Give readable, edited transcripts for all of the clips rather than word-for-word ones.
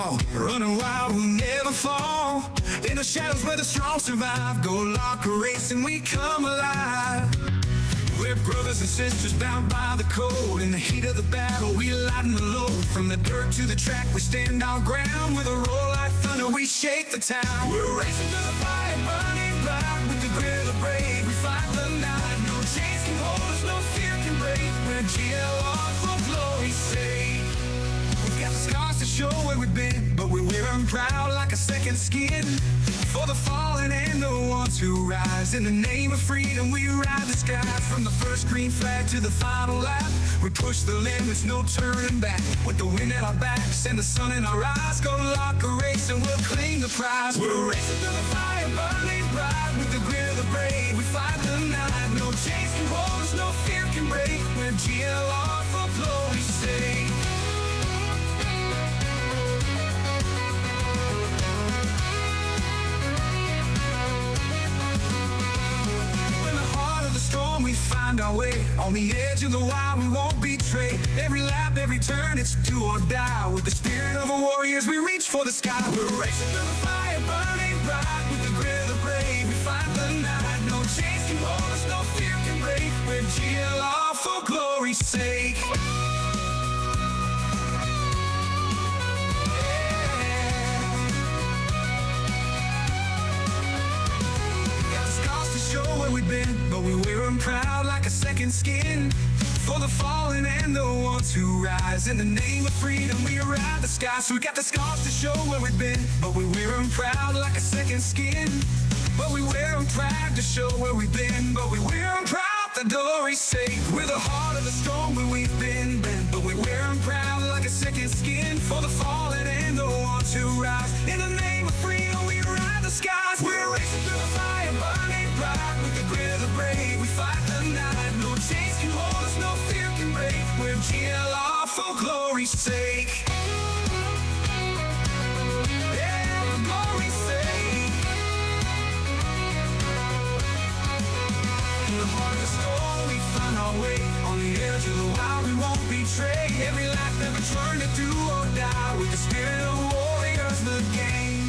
call. Running wild, we'll never fall. In the shadows where the strong survive. GoatLocker Racing, we come alive. We're brothers and sisters bound by the code. In the heat of the battle, we lighten the load. From the dirt to the track, we stand our ground. With a roll like thunder, we shake the town. We're racing to the fire, burning bright. With the grit of the brave, we fight the night. No chains can hold us, no fear can break. We're GLR for glory's sake. We've got the scars to show where we've been, but we wear them proud like a second skin. For the fallen and the ones who rise. In the name of freedom, we ride the skies. From the first green flag to the final lap, we push the limits, no turning back. With the wind at our backs and the sun in our eyes, GoatLocker Racing, we'll claim the prize. We're racing to the fire, burning bright. With the grit of the brave, we fight the night. No chains can hold us, no fear can break. We're GLR for glory's sake. We find our way on the edge of the wild, we won't betray. Every lap, every turn, it's do or die. With the spirit of a warrior, we reach for the sky. We're racing through the fire, burning bright. With the grit of the brave, we fight the night. No chains can hold us, no fear can break. We're GLR for glory's sake. Where we've been, but we wear them proud like a second skin. For the fallen and the ones who rise. In the name of freedom, we ride the skies. So we got the scars to show where we've been, but we wear them proud like a second skin. But we wear them proud to show where we've been, but we wear them proud for glory's sake. We're the heart of the storm where we've been, but we wear them proud like a second skin. For the fallen and the ones who rise. In the name of freedom, we ride the skies. We're racing through the fire, burning bright. With the grit of the brave, we fight the night. No chains can hold us, no fear can break. We're GLR for glory's sake. Yeah, for glory's sake. In the heart of the storm, we find our way. On the edge of the wild, we won't betray. Every life, every turn to do or die. With the spirit of warriors, the game.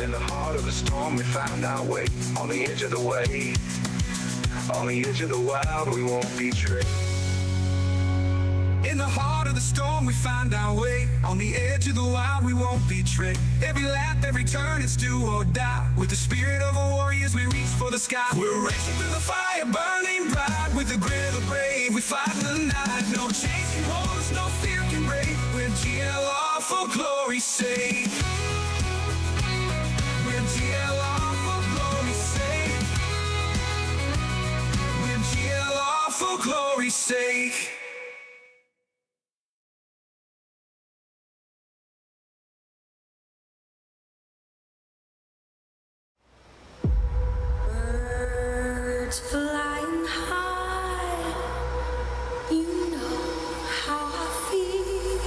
In the heart of the storm, we find our way. On the edge of the way, on the edge of the wild, we won't betray. In the heart of the storm, we find our way. On the edge of the wild, we won't betray. Every lap, every turn, it's do or die. With the spirit of a warrior, we reach for the sky. We're racing through the fire, burning bright. With the grit of the brave, we fight the night. No chains can hold us, no fear can break. We're GLR for glory's sake. We're GLR for glory's sake. We're GLR for glory's sake. Birds flying high, you know how I feel.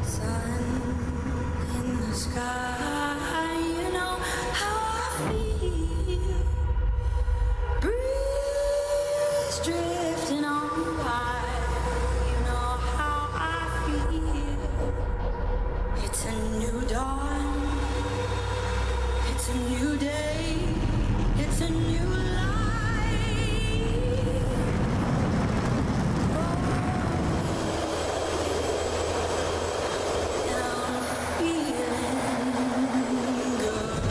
Sun in the sky, you know how I feel. Breeze drifting on by, you know how I feel. It's a new dawn. It's a new day, it's a new life. And I'm feeling good.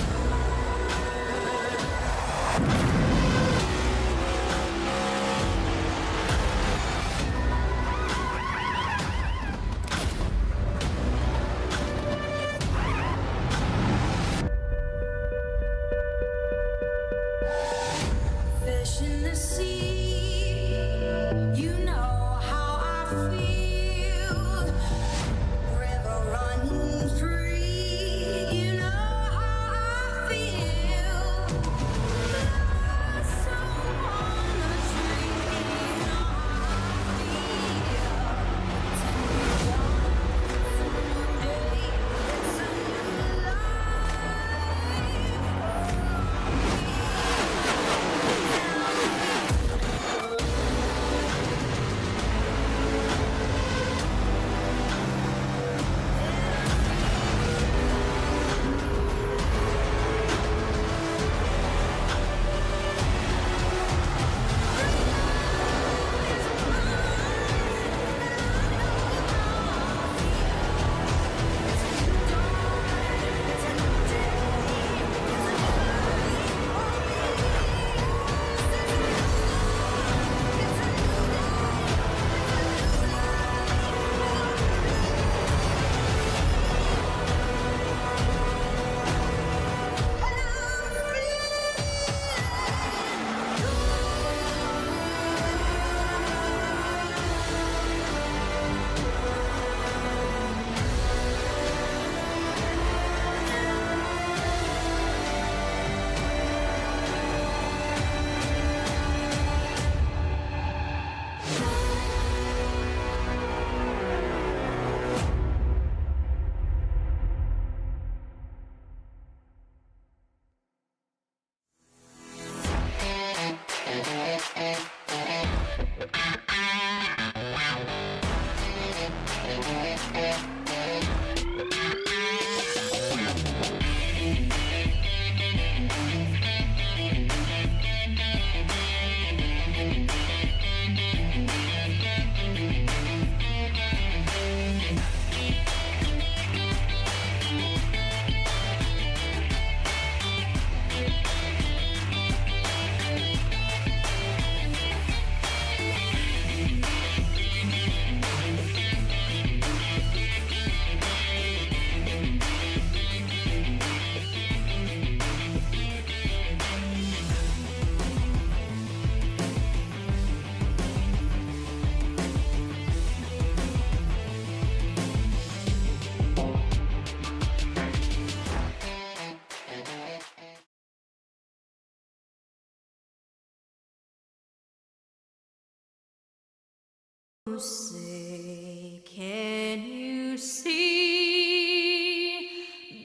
Oh, say, can you see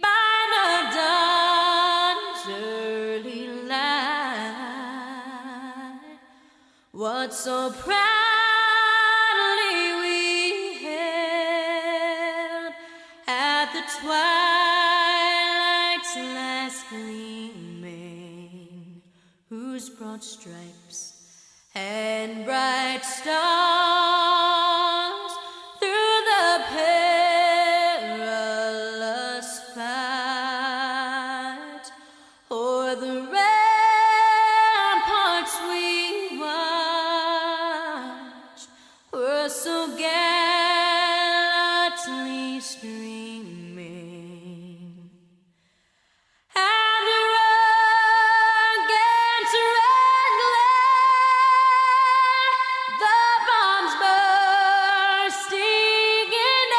by the dawn's early light what so proudly we held at the twilight's last gleaming, whose broad stripes and bright stars through the perilous fight o'er the ramparts we watched were so gallantly streaming. And the rugged red glare, the bombs bursting in air,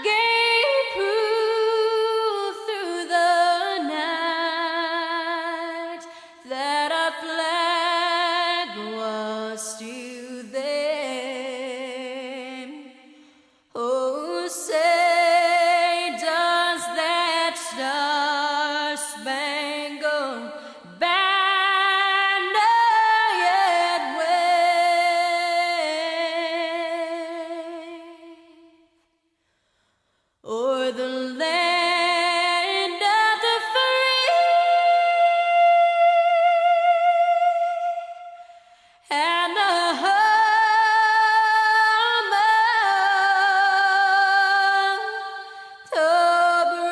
gave proof through the night that our flag was still there. Oh, say, does that star-spangled banner yet wave o'er the land of the free and the home of the brave?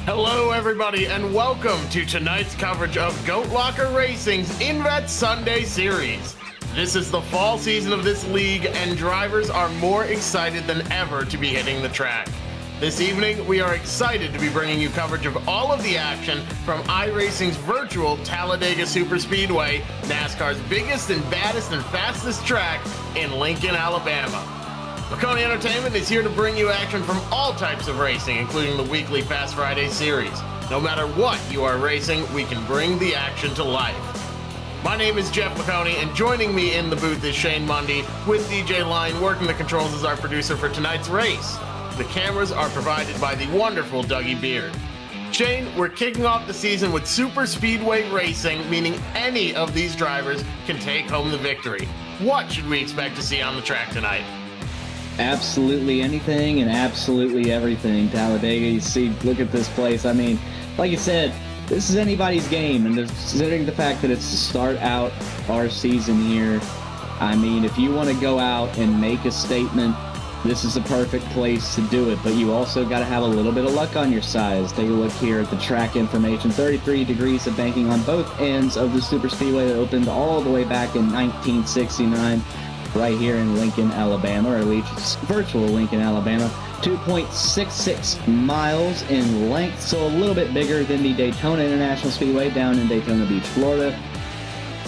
Hello, everybody, and welcome to tonight's coverage of GoatLocker Racing's INVETS Sunday Series. This is the fall season of this league, and drivers are more excited than ever to be hitting the track. This evening, we are excited to be bringing you coverage of all of the action from iRacing's virtual Talladega Superspeedway, NASCAR's biggest and baddest and fastest track in Lincoln, Alabama. Maconi Entertainment is here to bring you action from all types of racing, including the weekly Fast Friday series. No matter what you are racing, we can bring the action to life. My name is Jeff Maconi, and joining me in the booth is Shane Mundy, with DJ Line working the controls as our producer for tonight's race. The cameras are provided by the wonderful Dougie Beard. Shane, we're kicking off the season with super speedway racing, meaning any of these drivers can take home the victory. What should we expect to see on the track tonight? Absolutely anything and absolutely everything. Talladega, you see, look at this place. I mean, like you said, this is anybody's game, and considering the fact that it's to start out our season here, I mean, if you want to go out and make a statement, this is the perfect place to do it, but you also got to have a little bit of luck on your side. Take a look here at the track information. 33 degrees of banking on both ends of the Superspeedway that opened all the way back in 1969. Right here in Lincoln, Alabama, or at least virtual Lincoln, Alabama. 2.66 miles in length, so a little bit bigger than the Daytona International Speedway down in Daytona Beach, Florida.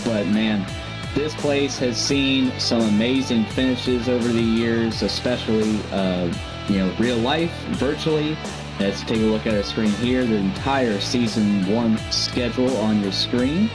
But man, this place has seen some amazing finishes over the years, especially real life, virtually. Let's take a look at our screen here. The entire season 1 schedule on your screen.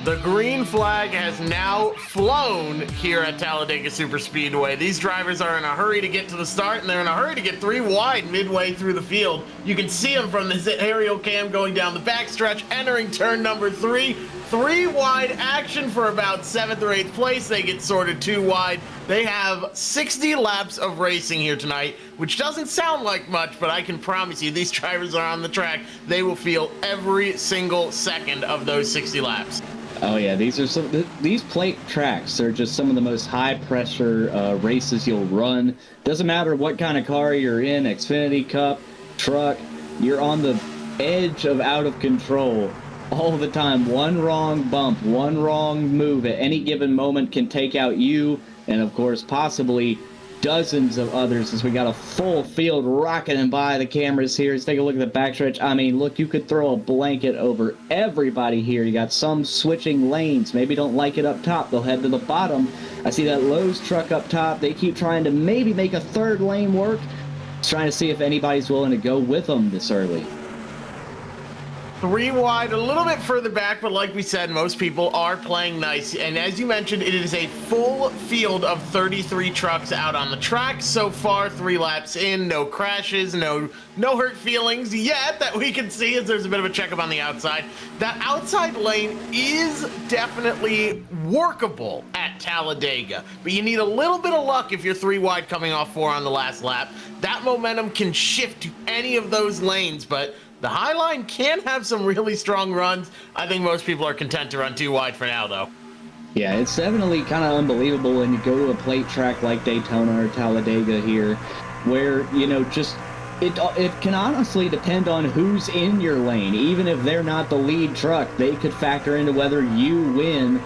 The green flag has now flown here at Talladega Superspeedway. These drivers are in a hurry to get to the start, and they're in a hurry to get 3 wide midway through the field. You can see them from this aerial cam going down the backstretch, entering turn number 3. 3 wide action for about 7th or 8th place. They get sorted 2 wide. They have 60 laps of racing here tonight, which doesn't sound like much, but I can promise you these drivers are on the track. They will feel every single second of those 60 laps. Oh yeah, these plate tracks are just some of the most high pressure races you'll run. Doesn't matter what kind of car you're in, Xfinity, Cup, truck, you're on the edge of out of control all the time. One wrong bump, one wrong move at any given moment can take out you and of course possibly dozens of others, as we got a full field rocketing by the cameras here. Let's take a look at the backstretch. I mean, look, you could throw a blanket over everybody here. You got some switching lanes. Maybe don't like it up top. They'll head to the bottom. I see that Lowe's truck up top. They keep trying to maybe make a third lane work. Just trying to see if anybody's willing to go with them this early. 3 wide, a little bit further back, but like we said, most people are playing nice. And as you mentioned, it is a full field of 33 trucks out on the track. So far, 3 laps in, no crashes, no hurt feelings yet that we can see as there's a bit of a checkup on the outside. That outside lane is definitely workable at Talladega, but you need a little bit of luck if you're 3 wide coming off 4 on the last lap. That momentum can shift to any of those lanes, but the high line can have some really strong runs. I think most people are content to run 2 wide for now, though. Yeah, it's definitely kind of unbelievable when you go to a plate track like Daytona or Talladega here, where, you know, just it can honestly depend on who's in your lane. Even if they're not the lead truck, they could factor into whether you win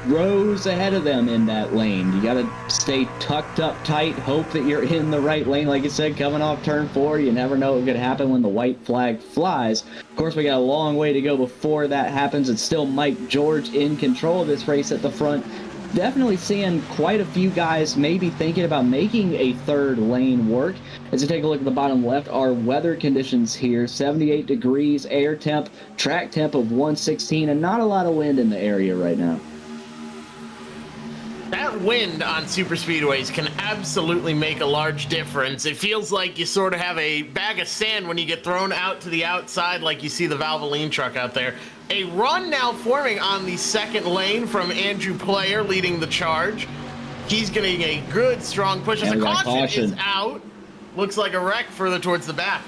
rows ahead of them in that lane. You got to stay tucked up tight, hope that you're in the right lane. Like I said, coming off turn 4, you never know what could happen when the white flag flies. Of course, we got a long way to go before that happens. It's still Mike George in control of this race at the front. Definitely seeing quite a few guys maybe thinking about making a third lane work. As you take a look at the bottom left, our weather conditions here: 78 degrees, air temp, track temp of 116, and not a lot of wind in the area right now. That wind on super speedways can absolutely make a large difference. It feels like you sort of have a bag of sand when you get thrown out to the outside, like you see the Valvoline truck out there. A run now forming on the second lane from Andrew Player leading the charge. He's getting a good strong push as the caution is out. Looks like a wreck further towards the back.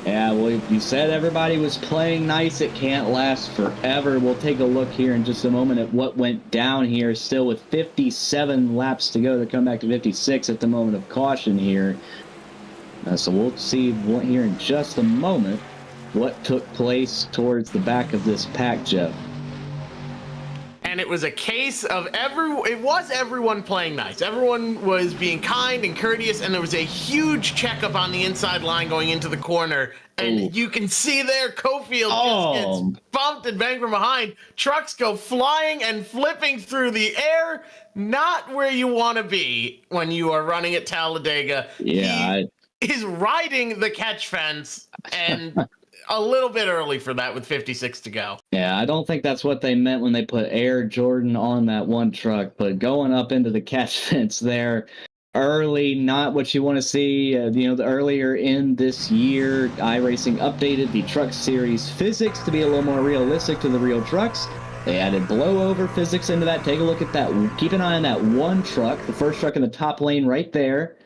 Yeah, well, you said everybody was playing nice. It can't last forever. We'll take a look here in just a moment at what went down here, still with 57 laps to go. They're coming back to 56 at the moment of caution here. So we'll see here in just a moment what took place towards the back of this pack, Jeff. And it was a case of everyone playing nice. Everyone was being kind and courteous, and there was a huge checkup on the inside line going into the corner. And you can see there, Cofield just gets bumped and banged from behind. Trucks go flying and flipping through the air. Not where you want to be when you are running at Talladega. Yeah, He is riding the catch fence, and a little bit early for that with 56 to go. Yeah, I don't think that's what they meant when they put Air Jordan on that one truck, but going up into the catch fence there early, not what you want to see. Earlier in this year, iRacing updated the Truck Series physics to be a little more realistic to the real trucks. They added blowover physics into that. Take a look at that. Keep an eye on that one truck, the first truck in the top lane right there.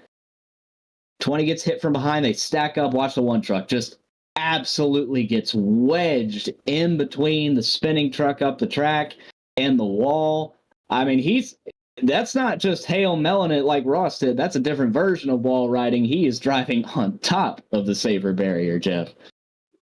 20 gets hit from behind. They stack up. Watch the one truck. Just absolutely gets wedged in between the spinning truck up the track and the wall. I mean, that's not just Hail Melon it like Ross did. That's a different version of wall riding. He is driving on top of the safer barrier, Jeff.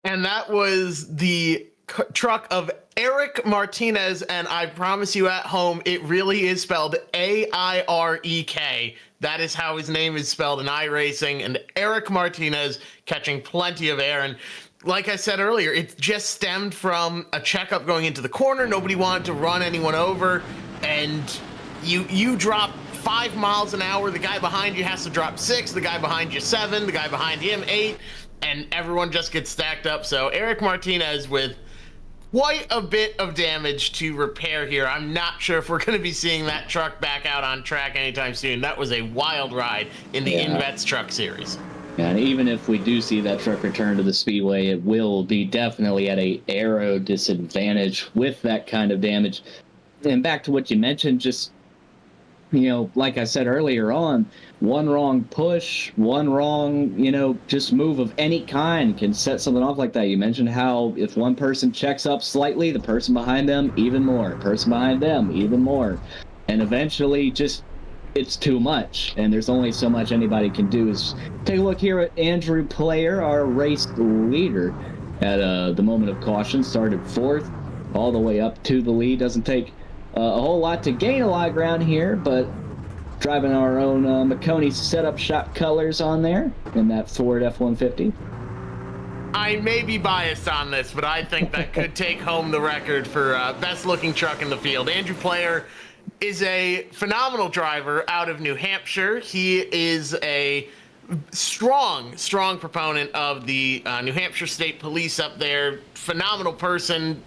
And that was the truck of Eric Martinez, and I promise you at home, it really is spelled A-I-R-E-K. That is how his name is spelled in iRacing, and Eric Martinez catching plenty of air. And like I said earlier, it just stemmed from a checkup going into the corner. Nobody wanted to run anyone over, and you drop 5 miles an hour. The guy behind you has to drop 6, the guy behind you 7, the guy behind him 8, and everyone just gets stacked up. So Eric Martinez with quite a bit of damage to repair here. I'm not sure if we're going to be seeing that truck back out on track anytime soon. That was a wild ride in the INVETS Truck Series. And even if we do see that truck return to the speedway, it will be definitely at a aero disadvantage with that kind of damage. And back to what you mentioned, just like I said earlier on, one wrong push, one wrong, just move of any kind can set something off like that. You mentioned how if one person checks up slightly, the person behind them even more, person behind them even more. And eventually just it's too much, and there's only so much anybody can do. Is take a look here at Andrew Player, our race leader at the moment of caution, started 4th all the way up to the lead. Doesn't take a whole lot to gain a lot of ground here, but driving our own Maconi setup shop colors on there in that Ford F-150. I may be biased on this, but I think that could take home the record for best looking truck in the field. Andrew Player is a phenomenal driver out of New Hampshire. He is a strong proponent of the New Hampshire State Police up there. Phenomenal person.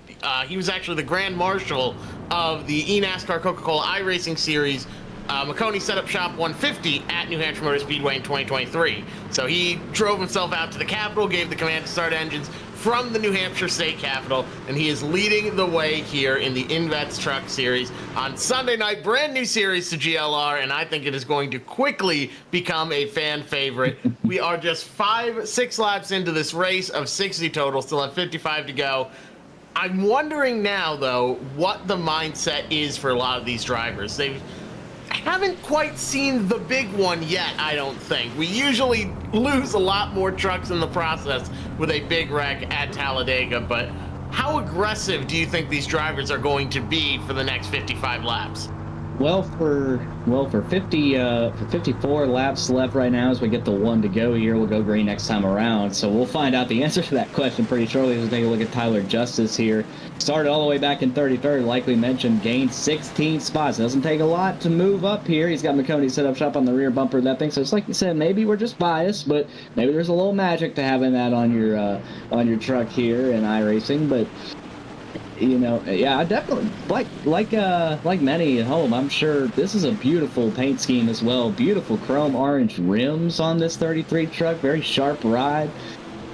He was actually the Grand Marshal of the NASCAR Coca-Cola iRacing Series Maconi Setup Shop 150 at New Hampshire Motor Speedway in 2023. So he drove himself out to the Capitol, gave the command to start engines from the New Hampshire State Capitol, and he is leading the way here in the INVETS Trucks Series on Sunday night. Brand new series to GLR, and I think it is going to quickly become a fan favorite. We are just 5-6 laps into this race of 60 total, still have 55 to go. I'm wondering now, though, what the mindset is for a lot of these drivers. They haven't quite seen the big one yet, I don't think. We usually lose a lot more trucks in the process with a big wreck at Talladega, but how aggressive do you think these drivers are going to be for the next 55 laps? Well, for 54 laps left right now, as we get the one to go here, we'll go green next time around. So we'll find out the answer to that question pretty shortly. Let's take a look at Tyler Justice here. Started all the way back in 33rd, like we mentioned, gained 16 spots. Doesn't take a lot to move up here. He's got Maconi set up shop on the rear bumper of that thing. So it's like you said, maybe we're just biased, but maybe there's a little magic to having that on your truck here in iRacing. But yeah, I definitely like many at home. I'm sure this is a beautiful paint scheme as well. Beautiful chrome orange rims on this 33 truck. Very sharp ride.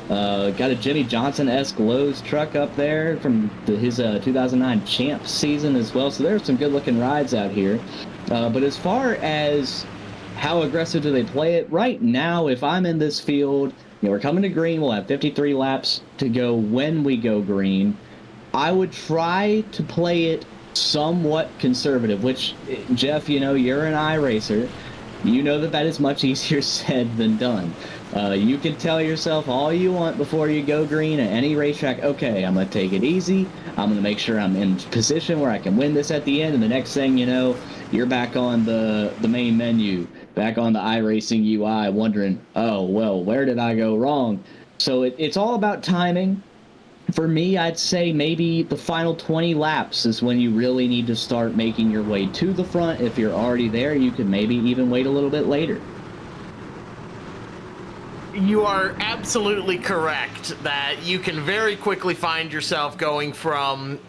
Got a Jimmy Johnson-esque Lowe's truck up there from his 2009 Champ season as well. So there's some good-looking rides out here. But as far as how aggressive do they play it, right now, if I'm in this field, we're coming to green. We'll have 53 laps to go when we go green. I would try to play it somewhat conservative, which, Jeff, you're an iRacer. You know that is much easier said than done. You can tell yourself all you want before you go green at any racetrack. Okay, I'm going to take it easy. I'm going to make sure I'm in position where I can win this at the end. And the next thing you know, you're back on the main menu, back on the iRacing UI, wondering, oh, well, where did I go wrong? So it's all about timing. For me, I'd say maybe the final 20 laps is when you really need to start making your way to the front. If you're already there, you could maybe even wait a little bit later. You are absolutely correct that you can very quickly find yourself going from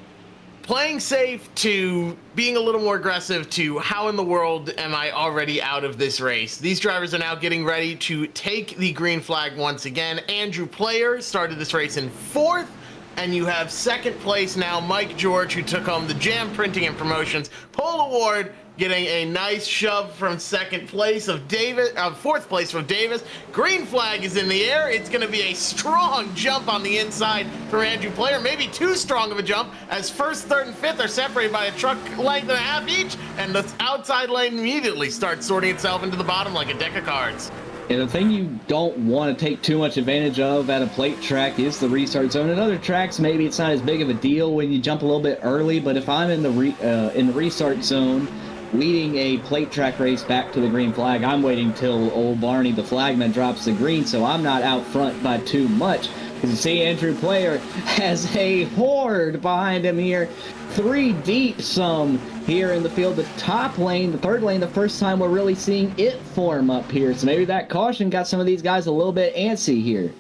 playing safe to being a little more aggressive to how in the world am I already out of this race? These drivers are now getting ready to take the green flag once again. Andrew Player started this race in 4th. And you have 2nd place now, Mike George, who took home the Jam Printing and Promotions Pole Award, getting a nice shove from 2nd place of Davis, 4th place from Davis. Green flag is in the air. It's going to be a strong jump on the inside for Andrew Player, maybe too strong of a jump, as 1st, 3rd, and 5th are separated by a truck length and a half each, and the outside lane immediately starts sorting itself into the bottom like a deck of cards. And the thing you don't want to take too much advantage of at a plate track is the restart zone. At other tracks, maybe it's not as big of a deal when you jump a little bit early, but if I'm in the restart zone, leading a plate track race back to the green flag, I'm waiting till old Barney the flagman drops the green, so I'm not out front by too much. As you see, Andrew Player has a horde behind him here. 3 deep some here in the field. The top lane, the 3rd lane, the first time we're really seeing it form up here. So maybe that caution got some of these guys a little bit antsy here.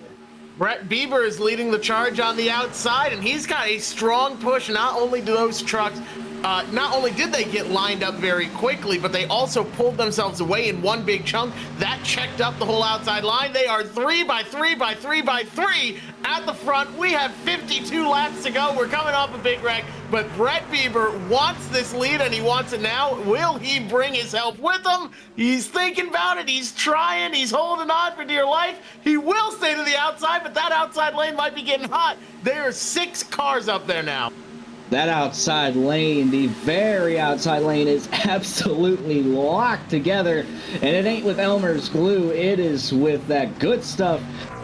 Brett Bieber is leading the charge on the outside, and he's got a strong push. Not only do those trucks, not only did they get lined up very quickly, but they also pulled themselves away in one big chunk. That checked up the whole outside line. They are 3 by 3 by 3 by 3 at the front. We have 52 laps to go. We're coming off a big wreck, but Brett Bieber wants this lead, and he wants it now. Will he bring his help with him? He's thinking about it. He's trying. He's holding on for dear life. He will stay to the outside, but that outside lane might be getting hot. There are 6 cars up there now. That outside lane, the very outside lane, is absolutely locked together. And it ain't with Elmer's glue. It is with that good stuff.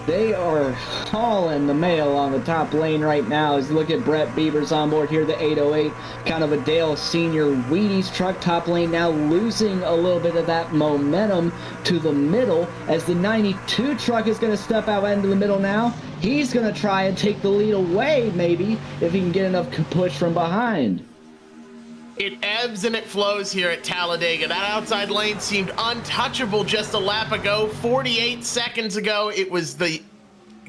They are hauling the mail on the top lane right now. As you look at Brett Bieber's on board here, the 808, kind of a Dale Sr. Wheaties truck top lane now losing a little bit of that momentum to the middle as the 92 truck is going to step out into the middle now. He's going to try and take the lead away, maybe, if he can get enough push from behind. It ebbs and it flows here at Talladega. That outside lane seemed untouchable just a lap ago. 48 seconds ago, it was the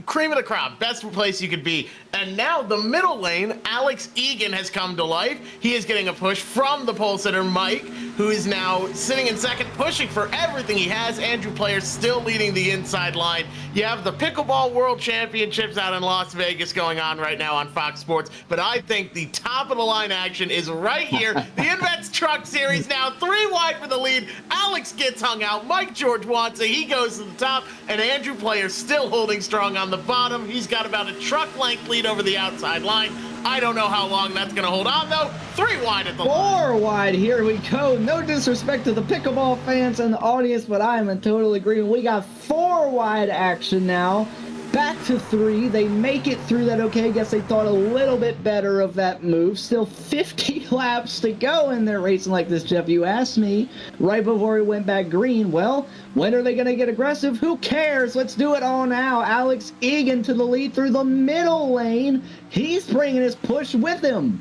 cream of the crop, best place you could be. And now the middle lane, Alex Egan has come to life. He is getting a push from the pole sitter, Mike, who is now sitting in second, pushing for everything he has. Andrew Player still leading the inside line. You have the Pickleball World Championships out in Las Vegas going on right now on Fox Sports, but I think the top of the line action is right here. The INVETS Trucks Series now 3 wide for the lead. Alex gets hung out. Mike George wants it. He goes to the top, and Andrew Player still holding strong on the bottom. He's got about a truck length lead over the outside line. I don't know how long that's going to hold on, though. 3 wide at the line. 4 wide, here we go. No disrespect to the pickleball fans and the audience, but I am in total agreement. We got 4 wide action now. Back to 3. They make it through that okay. Guess they thought a little bit better of that move. Still 50 laps to go in their racing like this, Jeff. You asked me right before we went back green. Well, when are they going to get aggressive? Who cares? Let's do it all now. Alex Egan to the lead through the middle lane. He's bringing his push with him.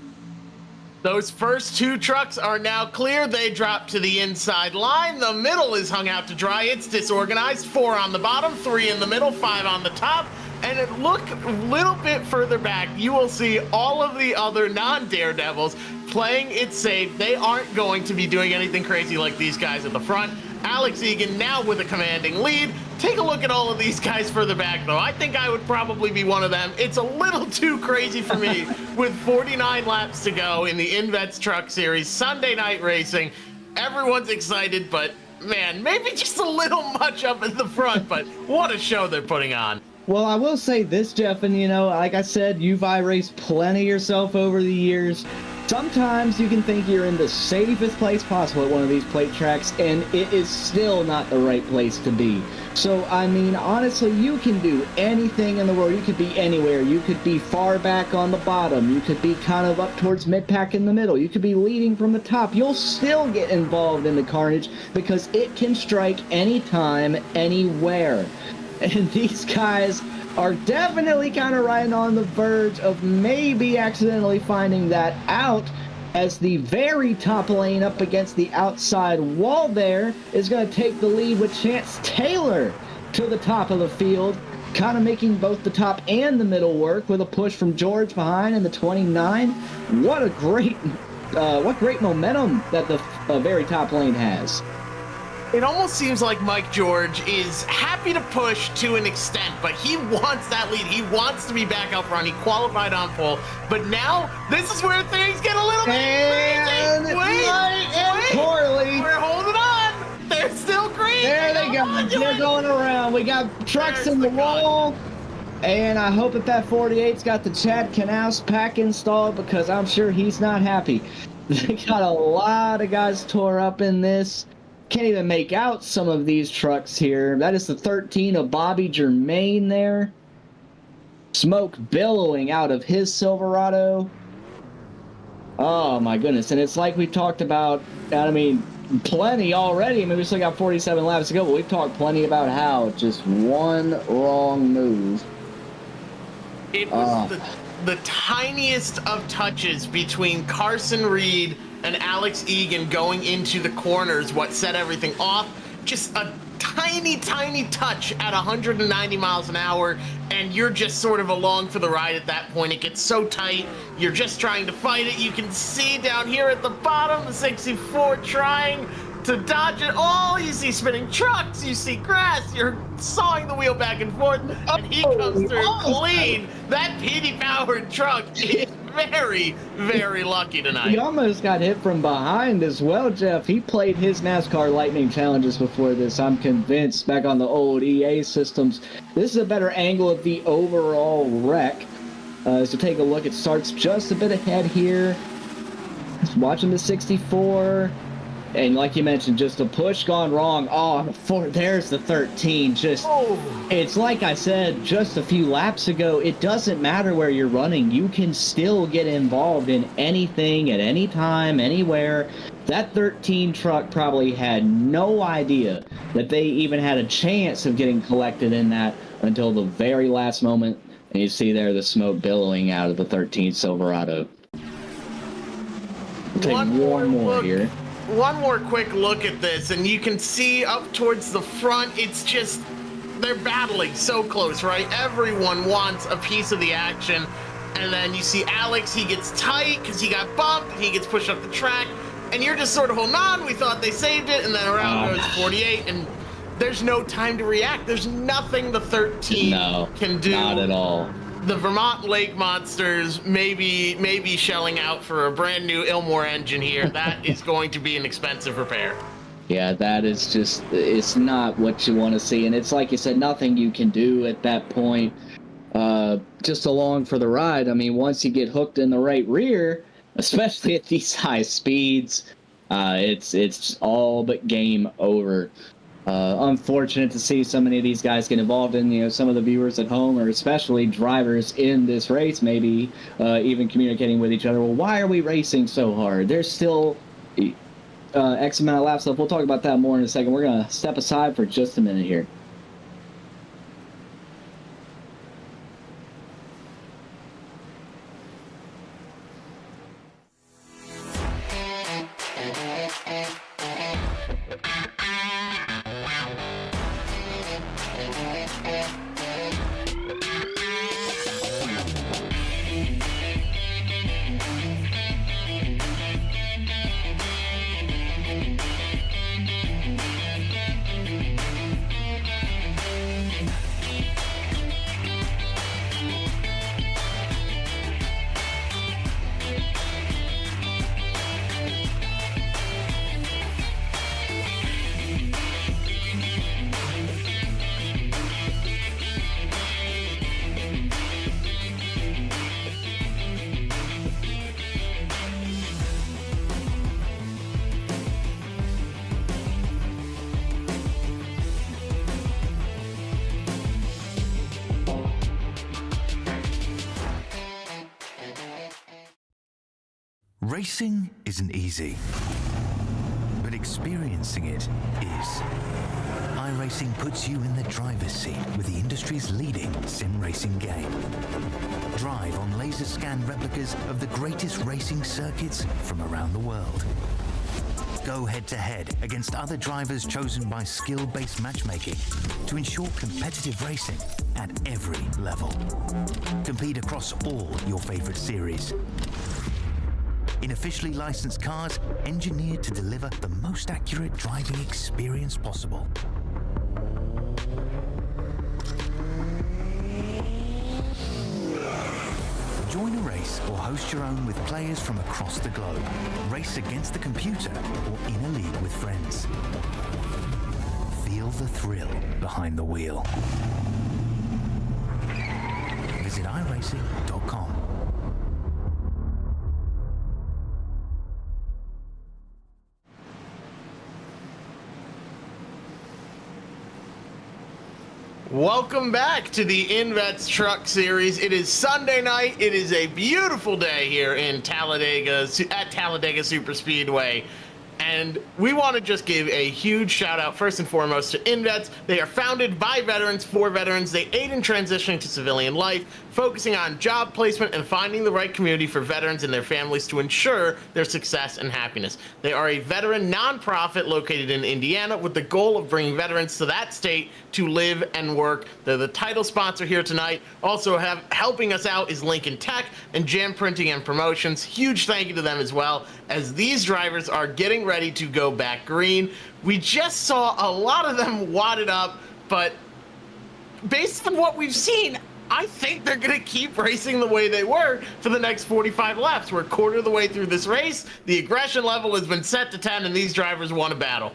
Those first 2 trucks are now clear. They drop to the inside line. The middle is hung out to dry. It's disorganized. 4 on the bottom, 3 in the middle, 5 on the top. And look a little bit further back, you will see all of the other non-Daredevils playing it safe. They aren't going to be doing anything crazy like these guys at the front. Alex Egan now with a commanding lead. Take a look at all of these guys further back, though. I think I would probably be one of them. It's a little too crazy for me with 49 laps to go in the INVETS Truck Series, Sunday night racing. Everyone's excited, but man, maybe just a little much up in the front, but what a show they're putting on. Well, I will say this, Jeff, and like I said, you've raced plenty yourself over the years. Sometimes you can think you're in the safest place possible at one of these plate tracks, and it is still not the right place to be. So, I mean, honestly, you can do anything in the world. You could be anywhere. You could be far back on the bottom. You could be kind of up towards mid-pack in the middle. You could be leading from the top. You'll still get involved in the carnage because it can strike anytime, anywhere. And these guys are definitely kind of right on the verge of maybe accidentally finding that out, as the very top lane up against the outside wall there is going to take the lead with Chance Taylor to the top of the field, kind of making both the top and the middle work with a push from George behind in the 29. What great momentum that the very top lane has. It almost seems like Mike George is happy to push to an extent, but he wants that lead. He wants to be back up front. He qualified on pole, but now this is where things get a little bit crazy. Wait, poorly. We're holding on. They're still green. There they go. They're going around. We got trucks in the wall. And I hope that 48's got the Chad Knaus pack installed, because I'm sure he's not happy. They got a lot of guys tore up in this. Can't even make out some of these trucks here. That is the 13 of Bobby Germain there. Smoke billowing out of his Silverado. Oh my goodness. And it's like we talked about, I mean, plenty already. I mean, we still got 47 laps to go, but we've talked plenty about how just one wrong move. It was the tiniest of touches between Carson Reed and Alex Egan going into the corners, what set everything off. Just a tiny, tiny touch at 190 miles an hour, and you're just sort of along for the ride at that point. It gets so tight, you're just trying to fight it. You can see down here at the bottom, the 64 trying to dodge it all. You see spinning trucks, you see grass, you're sawing the wheel back and forth, and he comes through clean. That PD-powered truck is very, very lucky tonight. He almost got hit from behind as well, Jeff. He played his NASCAR Lightning challenges before this, I'm convinced, back on the old EA systems. This is a better angle of the overall wreck. So take a look. It starts just a bit ahead here. Just watching the 64. And like you mentioned, just a push gone wrong. Oh, there's the 13. It's like I said just a few laps ago, it doesn't matter where you're running. You can still get involved in anything at any time, anywhere. That 13 truck probably had no idea that they even had a chance of getting collected in that until the very last moment. And you see there the smoke billowing out of the 13 Silverado. We'll take one more here. One more quick look at this, and you can see up towards the front, it's just, they're battling so close, right? Everyone wants a piece of the action. And then you see Alex, he gets tight because he got bumped, and he gets pushed up the track. And you're just sort of holding on. We thought they saved it, and then around goes 48, and there's no time to react. There's nothing the 13 can do. Not at all. The Vermont Lake Monsters may be shelling out for a brand new Ilmore engine here. That is going to be an expensive repair. Yeah, that is just, it's not what you want to see. And it's like you said, nothing you can do at that point. Just along for the ride. I mean, once you get hooked in the right rear, especially at these high speeds, it's all but game over. Unfortunate to see so many of these guys get involved in, some of the viewers at home, or especially drivers in this race, maybe even communicating with each other. Well, why are we racing so hard? There's still X amount of laps left. We'll talk about that more in a second. We're going to step aside for just a minute here. Racing isn't easy, but experiencing it is. iRacing puts you in the driver's seat with the industry's leading sim racing game. Drive on laser scan replicas of the greatest racing circuits from around the world. Go head-to-head against other drivers chosen by skill-based matchmaking to ensure competitive racing at every level. Compete across all your favorite series. In officially licensed cars, engineered to deliver the most accurate driving experience possible. Join a race or host your own with players from across the globe. Race against the computer or in a league with friends. Feel the thrill behind the wheel. Visit iRacing.com. Welcome back to the INVETS Trucks Series. It is Sunday night. It is a beautiful day here in Talladega, at Talladega Superspeedway. And we want to just give a huge shout out first and foremost to INVETS. They are founded by veterans for veterans. They aid in transitioning to civilian life, focusing on job placement and finding the right community for veterans and their families to ensure their success and happiness. They are a veteran nonprofit located in Indiana with the goal of bringing veterans to that state to live and work. They're the title sponsor here tonight. Also helping us out is Lincoln Tech and Jam Printing and Promotions. Huge thank you to them as well. as these drivers are getting ready to go back green. We just saw a lot of them wadded up, but based on what we've seen, I think they're going to keep racing the way they were for the next 45 laps. We're a quarter of the way through this race. The aggression level has been set to 10, and these drivers won a battle.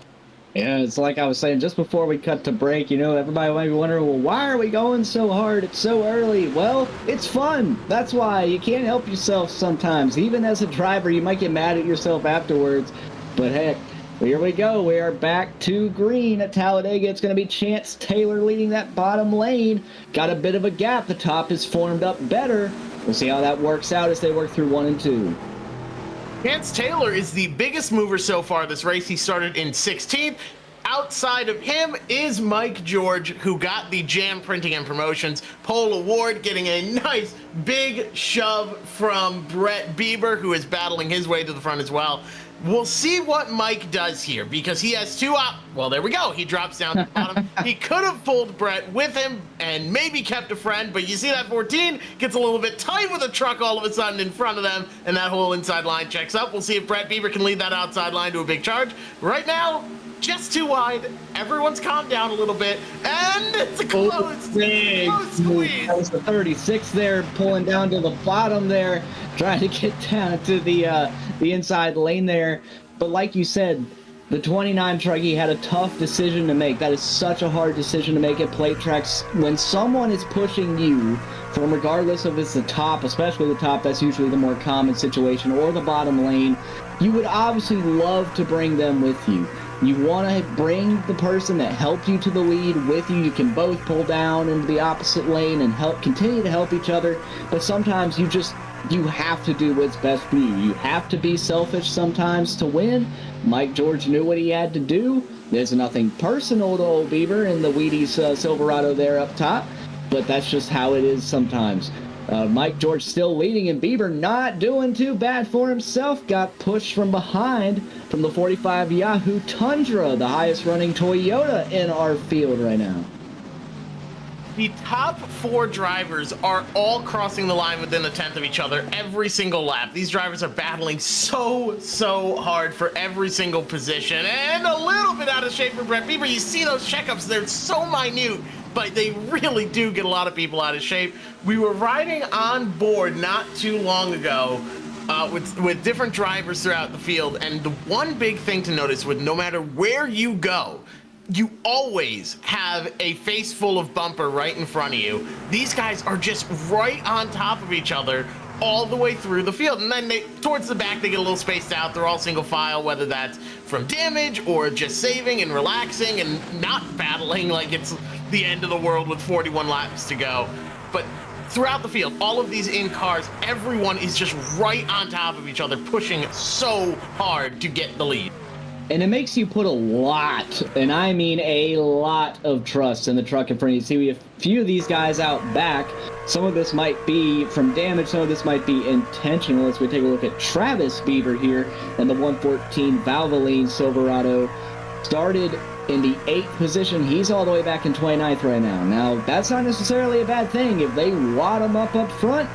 Yeah, it's like I was saying just before we cut to break, everybody might be wondering, well, why are we going so hard? It's so early. Well, it's fun. That's why. You can't help yourself sometimes. Even as a driver, you might get mad at yourself afterwards. But heck, here we go. We are back to green at Talladega. It's going to be Chance Taylor leading that bottom lane. Got a bit of a gap. The top is formed up better. We'll see how that works out as they work through 1 and 2. Chance Taylor is the biggest mover so far this race. He started in 16th. Outside of him is Mike George, who got the Jam Printing and Promotions Pole Award, getting a nice big shove from Brett Bieber, who is battling his way to the front as well. We'll see what Mike does here, because he has two well, there we go. He drops down to the bottom. He could have pulled Brett with him and maybe kept a friend, but you see that 14 gets a little bit tight with a truck all of a sudden in front of them, and that whole inside line checks up. We'll see if Brett Bieber can lead that outside line to a big charge. Right now, just too wide. Everyone's calmed down a little bit, and it's a close squeeze. That was the 36 there, pulling down to the bottom there, trying to get down to the inside lane there. But like you said, the 29 truck, he had a tough decision to make. That is such a hard decision to make at plate tracks. When someone is pushing you from, regardless of it's the top, especially the top, that's usually the more common situation, or the bottom lane, you would obviously love to bring them with you. You want to bring the person that helped you to the lead with you. You can both pull down into the opposite lane and continue to help each other. But sometimes you have to do what's best for you. You have to be selfish sometimes to win. Mike George knew what he had to do. There's nothing personal to old Bieber and the Wheaties Silverado there up top, but that's just how it is sometimes. Mike George still leading, and Bieber not doing too bad for himself. Got pushed from behind from the 45 Yahoo Tundra, the highest running Toyota in our field right now. The top 4 drivers are all crossing the line within a tenth of each other every single lap. These drivers are battling so hard for every single position, and a little bit out of shape for Brett Bieber. You see those checkups, they're so minute, but they really do get a lot of people out of shape. We were riding on board not too long ago with different drivers throughout the field, and the one big thing to notice with no matter where you go, you always have a face full of bumper right in front of you. These guys are just right on top of each other all the way through the field, and then towards the back they get a little spaced out. They're all single file, whether that's from damage or just saving and relaxing and not battling like it's the end of the world with 41 laps to go. But throughout the field, all of these in cars, everyone is just right on top of each other, pushing so hard to get the lead. And it makes you put a lot, and I mean a lot, of trust in the truck in front of you. See, we have a few of these guys out back. Some of this might be from damage, some of this might be intentional. As we take a look at Travis Bieber here and the 114 Valvoline Silverado. Started in the 8th position. He's all the way back in 29th right now. Now, that's not necessarily a bad thing. If they wad him up front,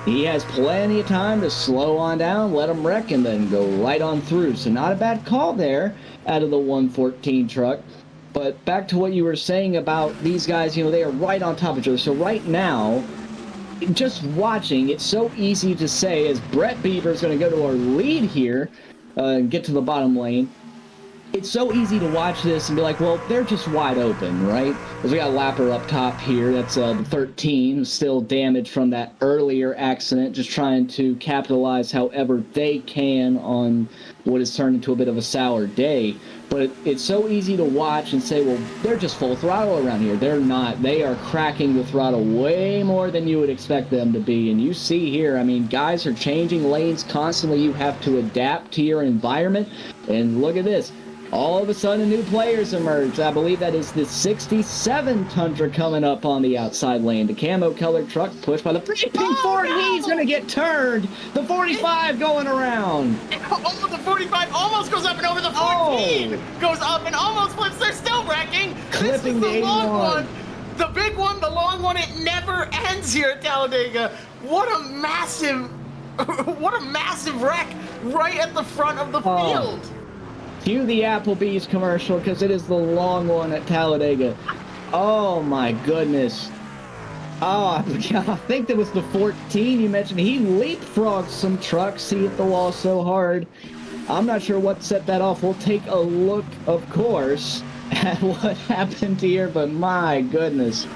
he has plenty of time to slow on down, let him wreck, and then go right on through. So not a bad call there out of the 114 truck. But back to what you were saying about these guys, they are right on top of each other. So right now, just watching, it's so easy to say, as Brett Bieber is going to go to our lead here and get to the bottom lane, it's so easy to watch this and be like, well, they're just wide open, right? Because we got Lapper up top here. That's the 13, still damaged from that earlier accident, just trying to capitalize however they can on what has turned into a bit of a sour day. But it's so easy to watch and say, well, they're just full throttle around here. They're not. They are cracking the throttle way more than you would expect them to be. And you see here, I mean, guys are changing lanes constantly. You have to adapt to your environment. And look at this. All of a sudden, new players emerge. I believe that is the 67 Tundra coming up on the outside lane. The camo-colored truck pushed by the freaking 40. No! He's going to get turned. The 45 going around. Oh, the 45 almost goes up and over. The 14 goes up and almost flips. They're still wrecking. Clipping this is the long one. The big one, the long one, it never ends here at Talladega. What a massive wreck right at the front of the field. Cue the Applebee's commercial because it is the long one at Talladega. Oh my goodness. Oh, I think that was the 14 you mentioned. He leapfrogged some trucks. He hit the wall so hard. I'm not sure what set that off. We'll take a look, of course, at what happened here, but my goodness.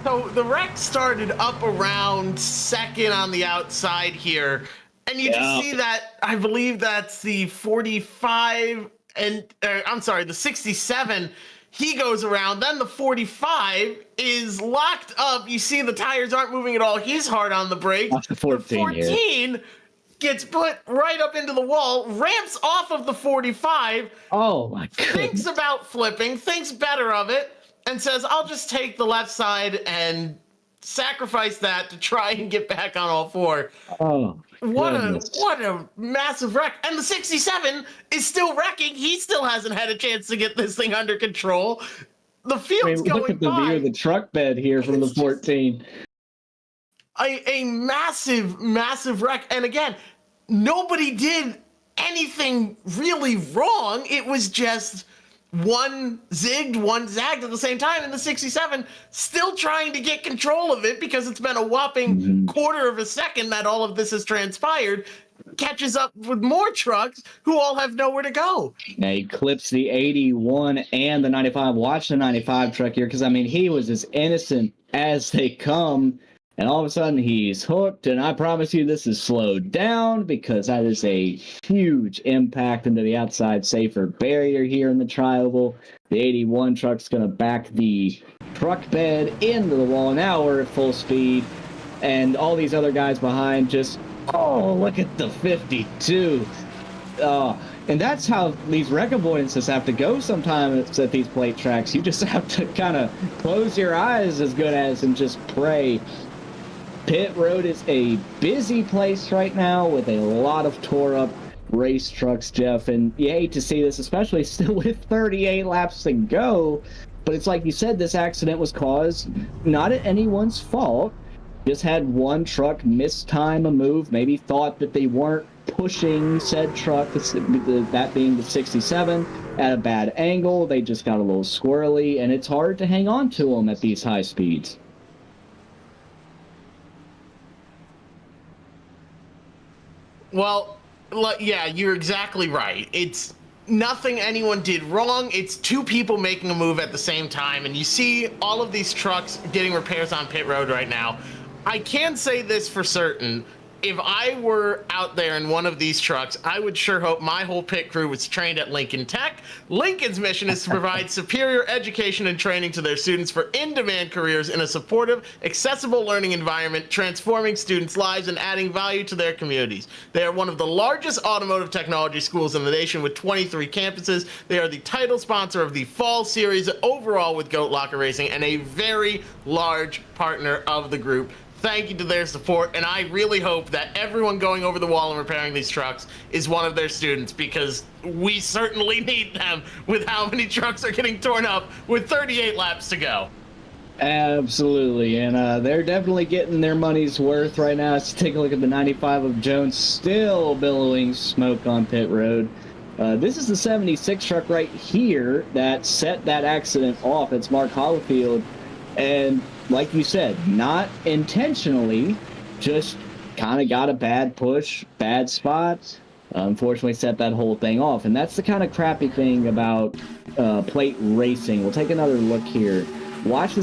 So the wreck started up around second on the outside here, and you just see that, I believe that's the 45, and I'm sorry, the 67. He goes around, then the 45 is locked up. You see the tires aren't moving at all. He's hard on the brakes. The 14 gets put right up into the wall, ramps off of the 45. Oh my goodness. Thinks about flipping, thinks better of it, and says, I'll just take the left side and sacrifice that to try and get back on all four. Oh, what a massive wreck. And the 67 is still wrecking. He still hasn't had a chance to get this thing under control. The field's going by. Look at the view of the truck bed here from the 14. A massive, massive wreck. And again, nobody did anything really wrong. It was just one zigged, one zagged at the same time. And the 67 still trying to get control of it because it's been a whopping quarter of a second that all of this has transpired. Catches up with more trucks who all have nowhere to go. Now he clips the 81 and the 95. Watch the 95 truck here because, I mean, he was as innocent as they come. And all of a sudden, he's hooked, and I promise you this is slowed down because that is a huge impact into the outside safer barrier here in the tri-oval. The 81 truck's going to back the truck bed into the wall. Now we're at full speed, and all these other guys behind just, oh, look at the 52. And that's how these wreck avoidances have to go sometimes at these plate tracks. You just have to kind of close your eyes as good as and just pray. Pit road is a busy place right now with a lot of tore up race trucks, Jeff, and you hate to see this, especially still with 38 laps to go. But it's like you said, this accident was caused not at anyone's fault. Just had one truck mistime a move, maybe thought that they weren't pushing said truck, that being the 67, at a bad angle. They just got a little squirrely, and it's hard to hang on to them at these high speeds. Well, yeah, you're exactly right. It's nothing anyone did wrong. It's two people making a move at the same time, and you see all of these trucks getting repairs on pit road right now. I can say this for certain. If I were out there in one of these trucks, I would sure hope my whole pit crew was trained at Lincoln Tech. Lincoln's mission is to provide superior education and training to their students for in-demand careers in a supportive, accessible learning environment, transforming students' lives and adding value to their communities. They are one of the largest automotive technology schools in the nation with 23 campuses. They are the title sponsor of the Fall Series overall with GoatLocker Racing and a very large partner of the group. Thank you to their support, and I really hope that everyone going over the wall and repairing these trucks is one of their students, because we certainly need them with how many trucks are getting torn up with 38 laps to go. Absolutely, and they're definitely getting their money's worth right now. Let's take a look at the 95 of Jones, still billowing smoke on pit road. This is the 76 truck right here that set that accident off. It's Mark Hollifield, and like you said, not intentionally, just kind of got a bad push, bad spot, unfortunately set that whole thing off. And that's the kind of crappy thing about plate racing. We'll take another look here. Watch the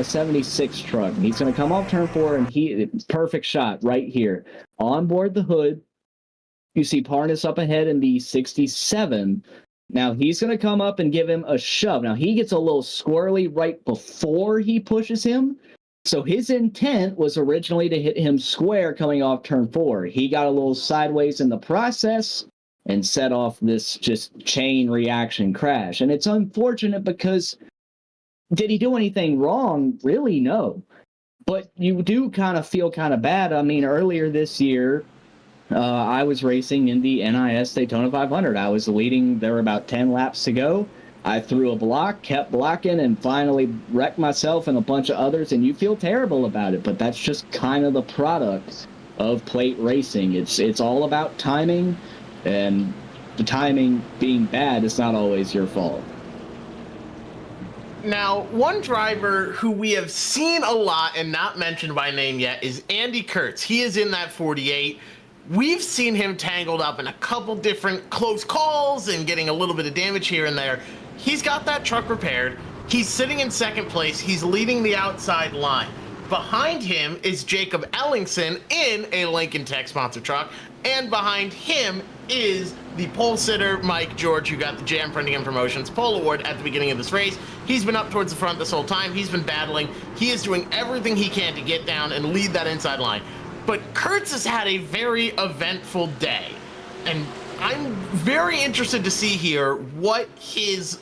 76 truck. He's going to come off turn 4, and perfect shot right here. On board the hood, you see Parnas up ahead in the 67. Now, he's going to come up and give him a shove. Now, he gets a little squirrely right before he pushes him. So his intent was originally to hit him square coming off turn 4. He got a little sideways in the process and set off this just chain reaction crash. And it's unfortunate because did he do anything wrong? Really, no. But you do kind of feel kind of bad. I mean, earlier this year, I was racing in the NIS Daytona 500. I was leading. There were about 10 laps to go. I threw a block, kept blocking, and finally wrecked myself and a bunch of others, and you feel terrible about it, but that's just kind of the product of plate racing. It's all about timing, and the timing being bad is not always your fault. Now, one driver who we have seen a lot and not mentioned by name yet is Andy Kurtz. He is in that 48. We've seen him tangled up in a couple different close calls and getting a little bit of damage here and there. He's got that truck repaired. He's sitting in second place. He's leading the outside line. Behind him is Jacob Ellingson in a Lincoln Tech sponsor truck. And behind him is the pole sitter, Mike George, who got the Jam Printing and Promotions pole award at the beginning of this race. He's been up towards the front this whole time. He's been battling. He is doing everything he can to get down and lead that inside line. But Kurtz has had a very eventful day. And I'm very interested to see here what his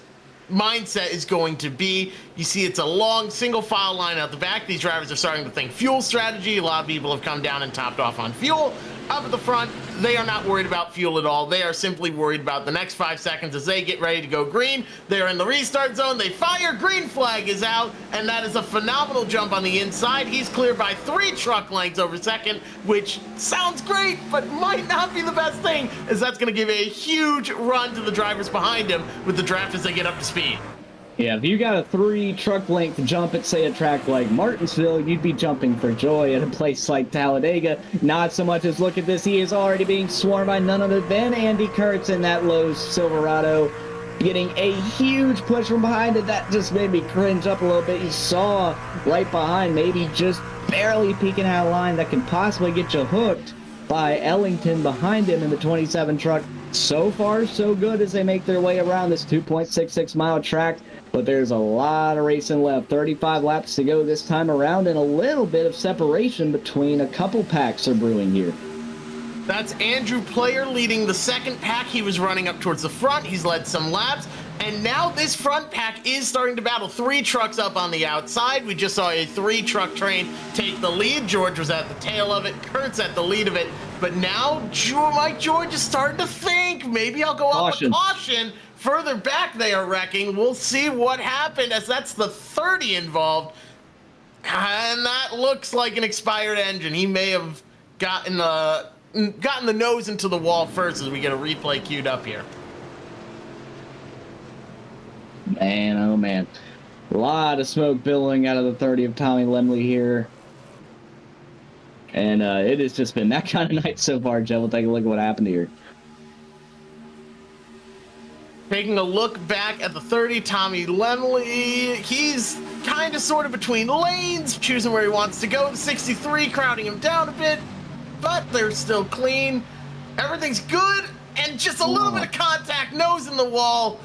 mindset is going to be. You see it's a long single file line out the back. These drivers are starting to think fuel strategy. A lot of people have come down and topped off on fuel. Up at the front, they are not worried about fuel at all. They are simply worried about the next 5 seconds as they get ready to go green. They're in the restart zone. They fire. Green flag is out, and that is a phenomenal jump on the inside. He's cleared by 3 truck lengths over second, which sounds great, but might not be the best thing, as that's going to give a huge run to the drivers behind him with the draft as they get up to speed. Yeah, if you got a 3 truck length jump at, say, a track like Martinsville, you'd be jumping for joy. At a place like Talladega, not so much as look at this. He is already being swarmed by none other than Andy Kurtz in that Lowe's Silverado, getting a huge push from behind it. That just made me cringe up a little bit. You saw right behind, maybe just barely peeking out of line, that can possibly get you hooked by Ellington behind him in the 27 truck. So far, so good as they make their way around this 2.66 mile track. But there's a lot of racing left. 35 laps to go this time around, and a little bit of separation between a couple packs are brewing here. That's Andrew Player leading the second pack. He was running up towards the front. He's led some laps. And now this front pack is starting to battle. 3 trucks up on the outside. We just saw a 3-truck train take the lead. George was at the tail of it. Kurtz at the lead of it. But now Mike George is starting to think, maybe I'll go out with caution. Further back they are wrecking. We'll see what happened, as that's the 30 involved. And that looks like an expired engine. He may have gotten the nose into the wall first, as we get a replay queued up here. Man, oh man. A lot of smoke billowing out of the 30 of Tommy Lemley here. And it has just been that kind of night so far, Jeff. We'll take a look at what happened here. Taking a look back at the 30, Tommy Lemley, he's kind of sort of between lanes, choosing where he wants to go. The 63 crowding him down a bit, but they're still clean. Everything's good, and just a little bit of contact, nose in the wall.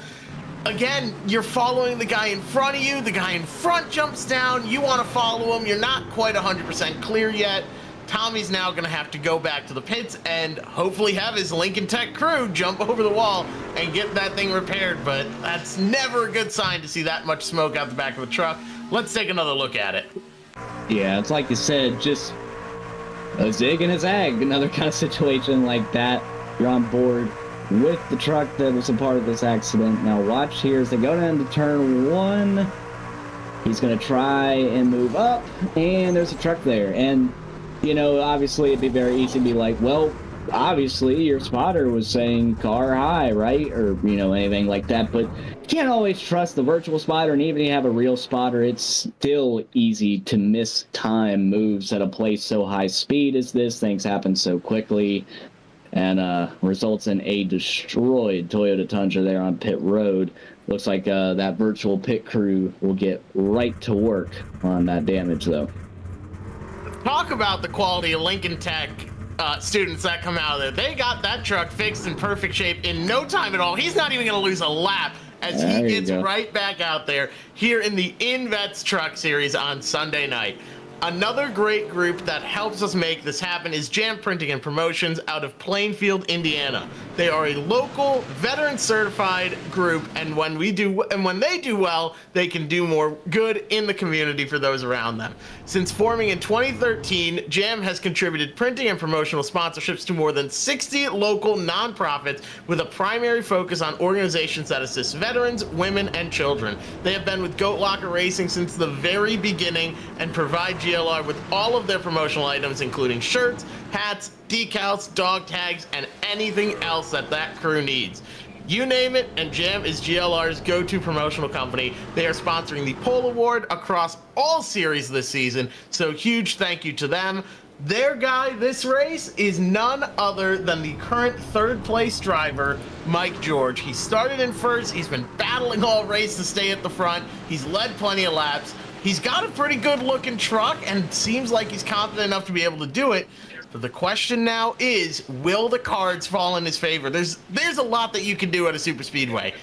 Again, you're following the guy in front of you. The guy in front jumps down. You want to follow him. You're not quite 100% clear yet. Tommy's now going to have to go back to the pits and hopefully have his Lincoln Tech crew jump over the wall and get that thing repaired, but that's never a good sign to see that much smoke out the back of the truck. Let's take another look at it. Yeah, it's like you said, just a zig and a zag, another kind of situation like that. You're on board with the truck that was a part of this accident. Now watch here as they go down to turn 1. He's going to try and move up, and there's a truck there. And you know, obviously it'd be very easy to be like, well, obviously your spotter was saying car high, right? Or, you know, anything like that. But you can't always trust the virtual spotter. And even if you have a real spotter, it's still easy to miss time moves at a place so high speed as this. Things happen so quickly, and results in a destroyed Toyota Tundra there on pit road. Looks like that virtual pit crew will get right to work on that damage, though. Talk about the quality of Lincoln Tech students that come out of there. They got that truck fixed in perfect shape in no time at all. He's not even going to lose a lap as he gets right back out there here in the INVETS Trucks Series on Sunday night. Another great group that helps us make this happen is Jam Printing and Promotions out of Plainfield, Indiana. They are a local, veteran-certified group, and when they do well, they can do more good in the community for those around them. Since forming in 2013, Jam has contributed printing and promotional sponsorships to more than 60 local nonprofits with a primary focus on organizations that assist veterans, women, and children. They have been with GoatLocker Racing since the very beginning and provide GLR with all of their promotional items, including shirts, hats, decals, dog tags, and anything else that crew needs. You name it, and Jam is GLR's go-to promotional company. They are sponsoring the Pole Award across all series this season, so huge thank you to them. Their guy this race is none other than the current third place driver, Mike George. He started in first. He's been battling all race to stay at the front. He's led plenty of laps. He's got a pretty good looking truck and seems like he's confident enough to be able to do it. But the question now is, will the cards fall in his favor? There's a lot that you can do at a super speedway.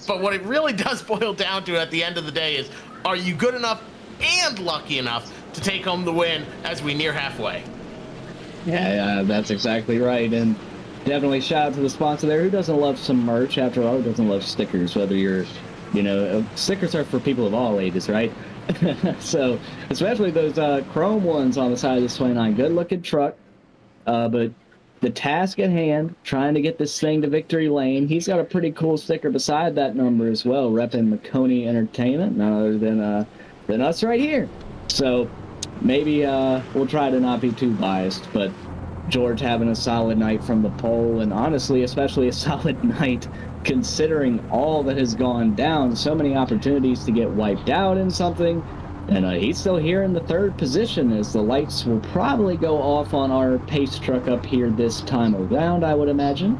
But what it really does boil down to at the end of the day is, are you good enough and lucky enough to take home the win as we near halfway? Yeah, that's exactly right. And definitely shout out to the sponsor there. Who doesn't love some merch? After all, who doesn't love stickers? Whether you're, stickers are for people of all ages, right? So, especially those chrome ones on the side of this 29. Good looking truck. But the task at hand, trying to get this thing to victory lane, he's got a pretty cool sticker beside that number as well, repping Maconi Entertainment, none other than us right here. So maybe we'll try to not be too biased, but George having a solid night from the pole, and honestly, especially a solid night considering all that has gone down, so many opportunities to get wiped out in something. And he's still here in the third position, as the lights will probably go off on our pace truck up here this time around, I would imagine.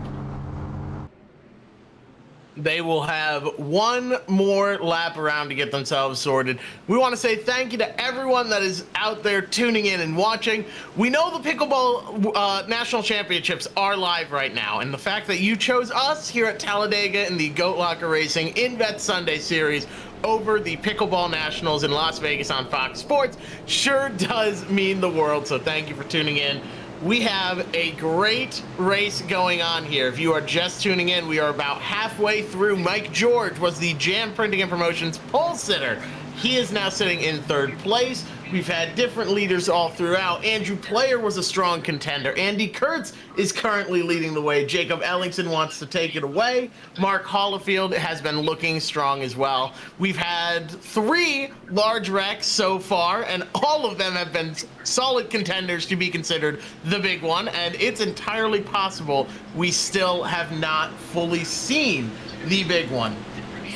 They will have one more lap around to get themselves sorted. We want to say thank you to everyone that is out there tuning in and watching. We know the Pickleball National Championships are live right now, and the fact that you chose us here at Talladega in the GoatLocker Racing INVETS Sunday Series over the Pickleball Nationals in Las Vegas on Fox Sports sure does mean the world, so thank you for tuning in. We have a great race going on here. If you are just tuning in, we are about halfway through. Mike George was the Jam Printing and Promotions pole sitter. He is now sitting in third place. We've had different leaders all throughout. Andrew Player was a strong contender. Andy Kurtz is currently leading the way. Jacob Ellingson wants to take it away. Mark Hollifield has been looking strong as well. We've had 3 large wrecks so far, and all of them have been solid contenders to be considered the big one, and it's entirely possible we still have not fully seen the big one.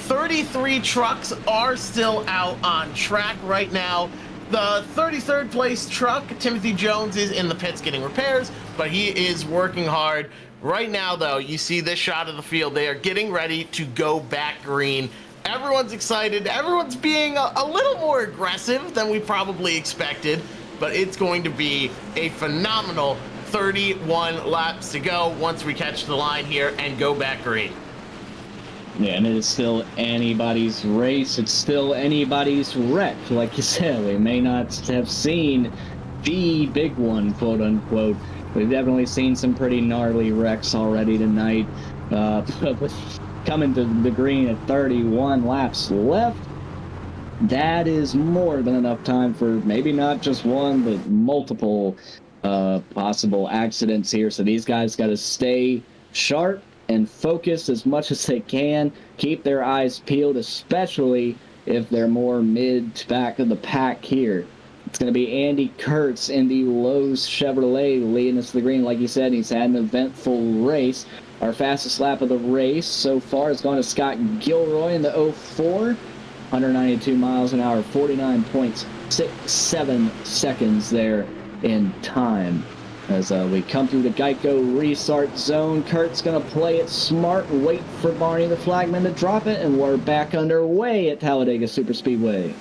33 trucks are still out on track right now. The 33rd place truck, Timothy Jones, is in the pits getting repairs, but he is working hard. Right now, though, you see this shot of the field. They are getting ready to go back green. Everyone's excited. Everyone's being a little more aggressive than we probably expected, but it's going to be a phenomenal 31 laps to go once we catch the line here and go back green. Yeah, and it is still anybody's race. It's still anybody's wreck. Like you said, we may not have seen the big one, quote unquote. We've definitely seen some pretty gnarly wrecks already tonight. But with coming to the green at 31 laps left, that is more than enough time for maybe not just one, but multiple possible accidents here. So these guys got to stay sharp and focus as much as they can, keep their eyes peeled, especially if they're more mid to back of the pack here. It's going to be Andy Kurtz in the Lowe's Chevrolet leading us to the green. Like you said, he's had an eventful race. Our fastest lap of the race so far has gone to Scott Gilroy in the 04, 192 miles an hour, 49.67 seconds there in time. As we come through the Geico restart zone, Kurt's going to play it smart, wait for Barney the flagman to drop it, and we're back underway at Talladega Superspeedway.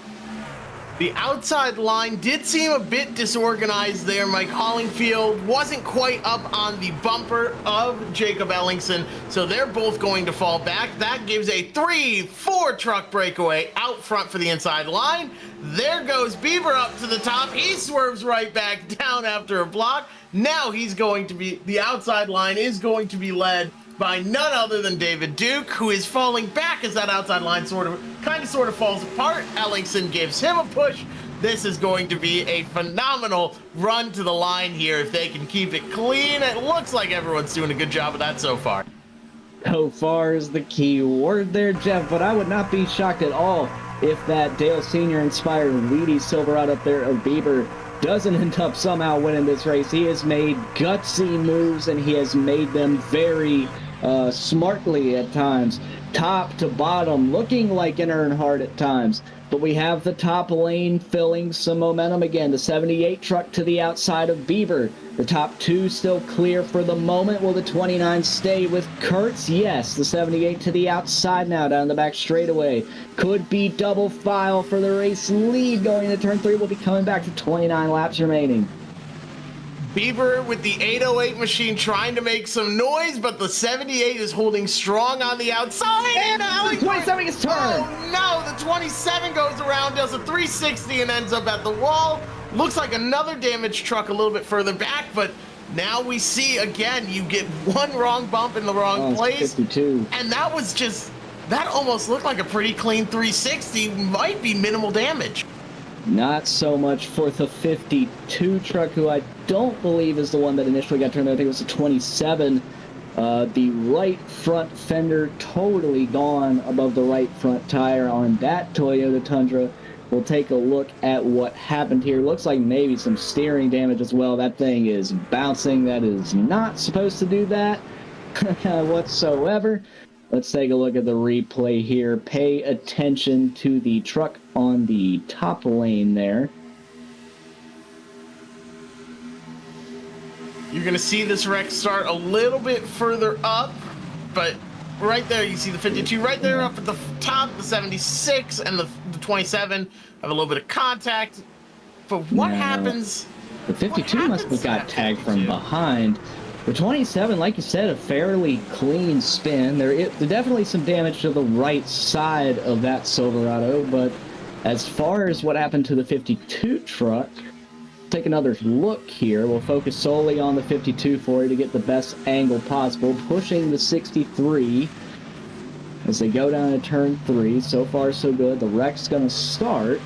The outside line did seem a bit disorganized there. Mike Hollingfield wasn't quite up on the bumper of Jacob Ellingson, so they're both going to fall back. That gives a 3-4 truck breakaway out front for the inside line. There goes Bieber up to the top. He swerves right back down after a block. Now he's going to be, the outside line is going to be led by none other than David Duke, who is falling back as that outside line sort of falls apart. Ellingson gives him a push. This is going to be a phenomenal run to the line here if they can keep it clean. It looks like everyone's doing a good job of that so far. So far is the key word there, Jeff, but I would not be shocked at all if that Dale Sr. inspired Weedy Silverado up there of Bieber doesn't end up somehow winning this race. He has made gutsy moves, and he has made them very smartly at times, top to bottom, looking like an Earnhardt at times. But we have the top lane filling some momentum again. The 78 truck to the outside of Bieber. The top two still clear for the moment. Will the 29 stay with Kurtz? Yes. The 78 to the outside now, down the back straightaway. Could be double file for the race lead going into turn 3. Will be coming back to 29 laps remaining. Bieber with the 808 machine trying to make some noise, but the 78 is holding strong on the outside. And now the 27 gets turned. Oh no, the 27 goes around, does a 360 and ends up at the wall. Looks like another damaged truck a little bit further back, but now we see again, you get one wrong bump in the wrong place. 52. And that was just, that almost looked like a pretty clean 360, might be minimal damage. Not so much for the 52 truck, who I don't believe is the one that initially got turned. I think it was the 27. The right front fender totally gone above the right front tire on that Toyota Tundra. We'll take a look at what happened here. Looks like maybe some steering damage as well. That thing is bouncing. That is not supposed to do that whatsoever. Let's take a look at the replay here. Pay attention to the truck on the top lane there. You're going to see this wreck start a little bit further up, but right there you see the 52 right there up at the top, the 76 and the 27 have a little bit of contact. But what happens? The 52 must have got tagged from behind. The 27, like you said, a fairly clean spin. There's definitely some damage to the right side of that Silverado, but as far as what happened to the 52 truck, take another look here. We'll focus solely on the 52 for you to get the best angle possible, pushing the 63 as they go down to turn 3. So far, so good. The wreck's going to start.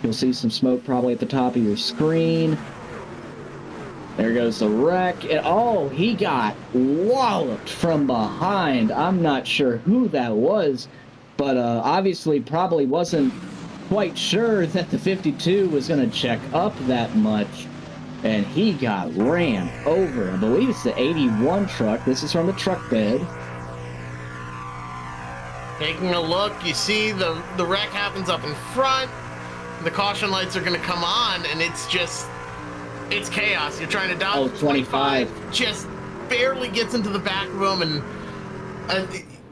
You'll see some smoke probably at the top of your screen. There goes the wreck. And, he got walloped from behind. I'm not sure who that was, but obviously probably wasn't quite sure that the 52 was going to check up that much. And he got ran over. I believe it's the 81 truck. This is from the truck bed. Taking a look, you see the wreck happens up in front. The caution lights are going to come on, and it's chaos. You're trying to dodge 25. Just barely gets into the back room, and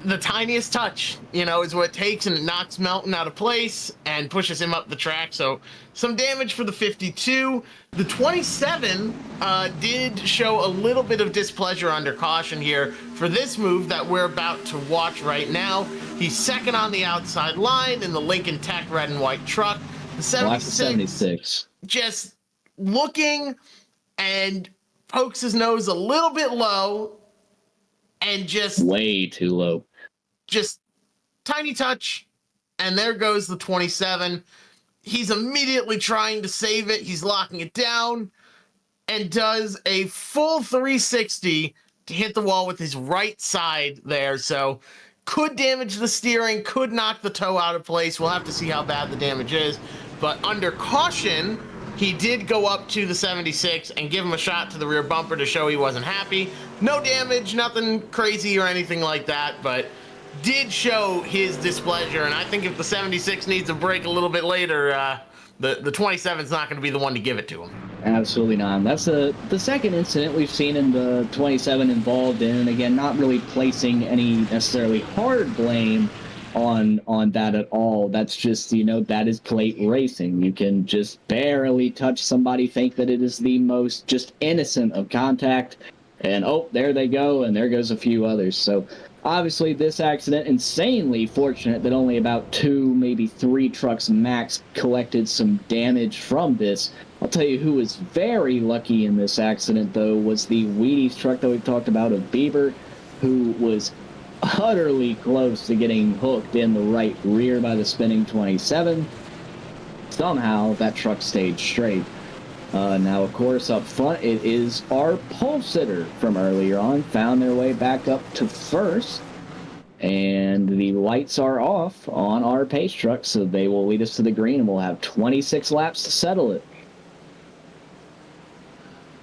the tiniest touch, is what it takes, and it knocks Melton out of place and pushes him up the track. So some damage for the 52. The 27 did show a little bit of displeasure under caution here for this move that we're about to watch right now. He's second on the outside line in the Lincoln Tech red and white truck. The 76 just looking and pokes his nose a little bit low and just way too low. Just tiny touch, and there goes the 27. He's immediately trying to save it. He's locking it down and does a full 360 to hit the wall with his right side there. So could damage the steering, could knock the toe out of place. We'll have to see how bad the damage is. But under caution, he did go up to the 76 and give him a shot to the rear bumper to show he wasn't happy. No damage, nothing crazy or anything like that, but did show his displeasure. And I think if the 76 needs a break a little bit later, the 27 is not going to be the one to give it to him. Absolutely not. That's the second incident we've seen in the 27 involved in. Again, not really placing any necessarily hard blame on that at all. That's just, that is plate racing. You can just barely touch somebody, think that it is the most just innocent of contact, and there they go, and there goes a few others. So obviously this accident, insanely fortunate that only about 2, maybe 3 trucks max collected some damage from this. I'll tell you who was very lucky in this accident, though, was the Wheaties truck that we've talked about of Bieber, who was utterly close to getting hooked in the right rear by the spinning 27. Somehow that truck stayed straight. Now, of course, up front, it is our pole sitter from earlier on. Found their way back up to first. and the lights are off on our pace truck, so they will lead us to the green, and we'll have 26 laps to settle it.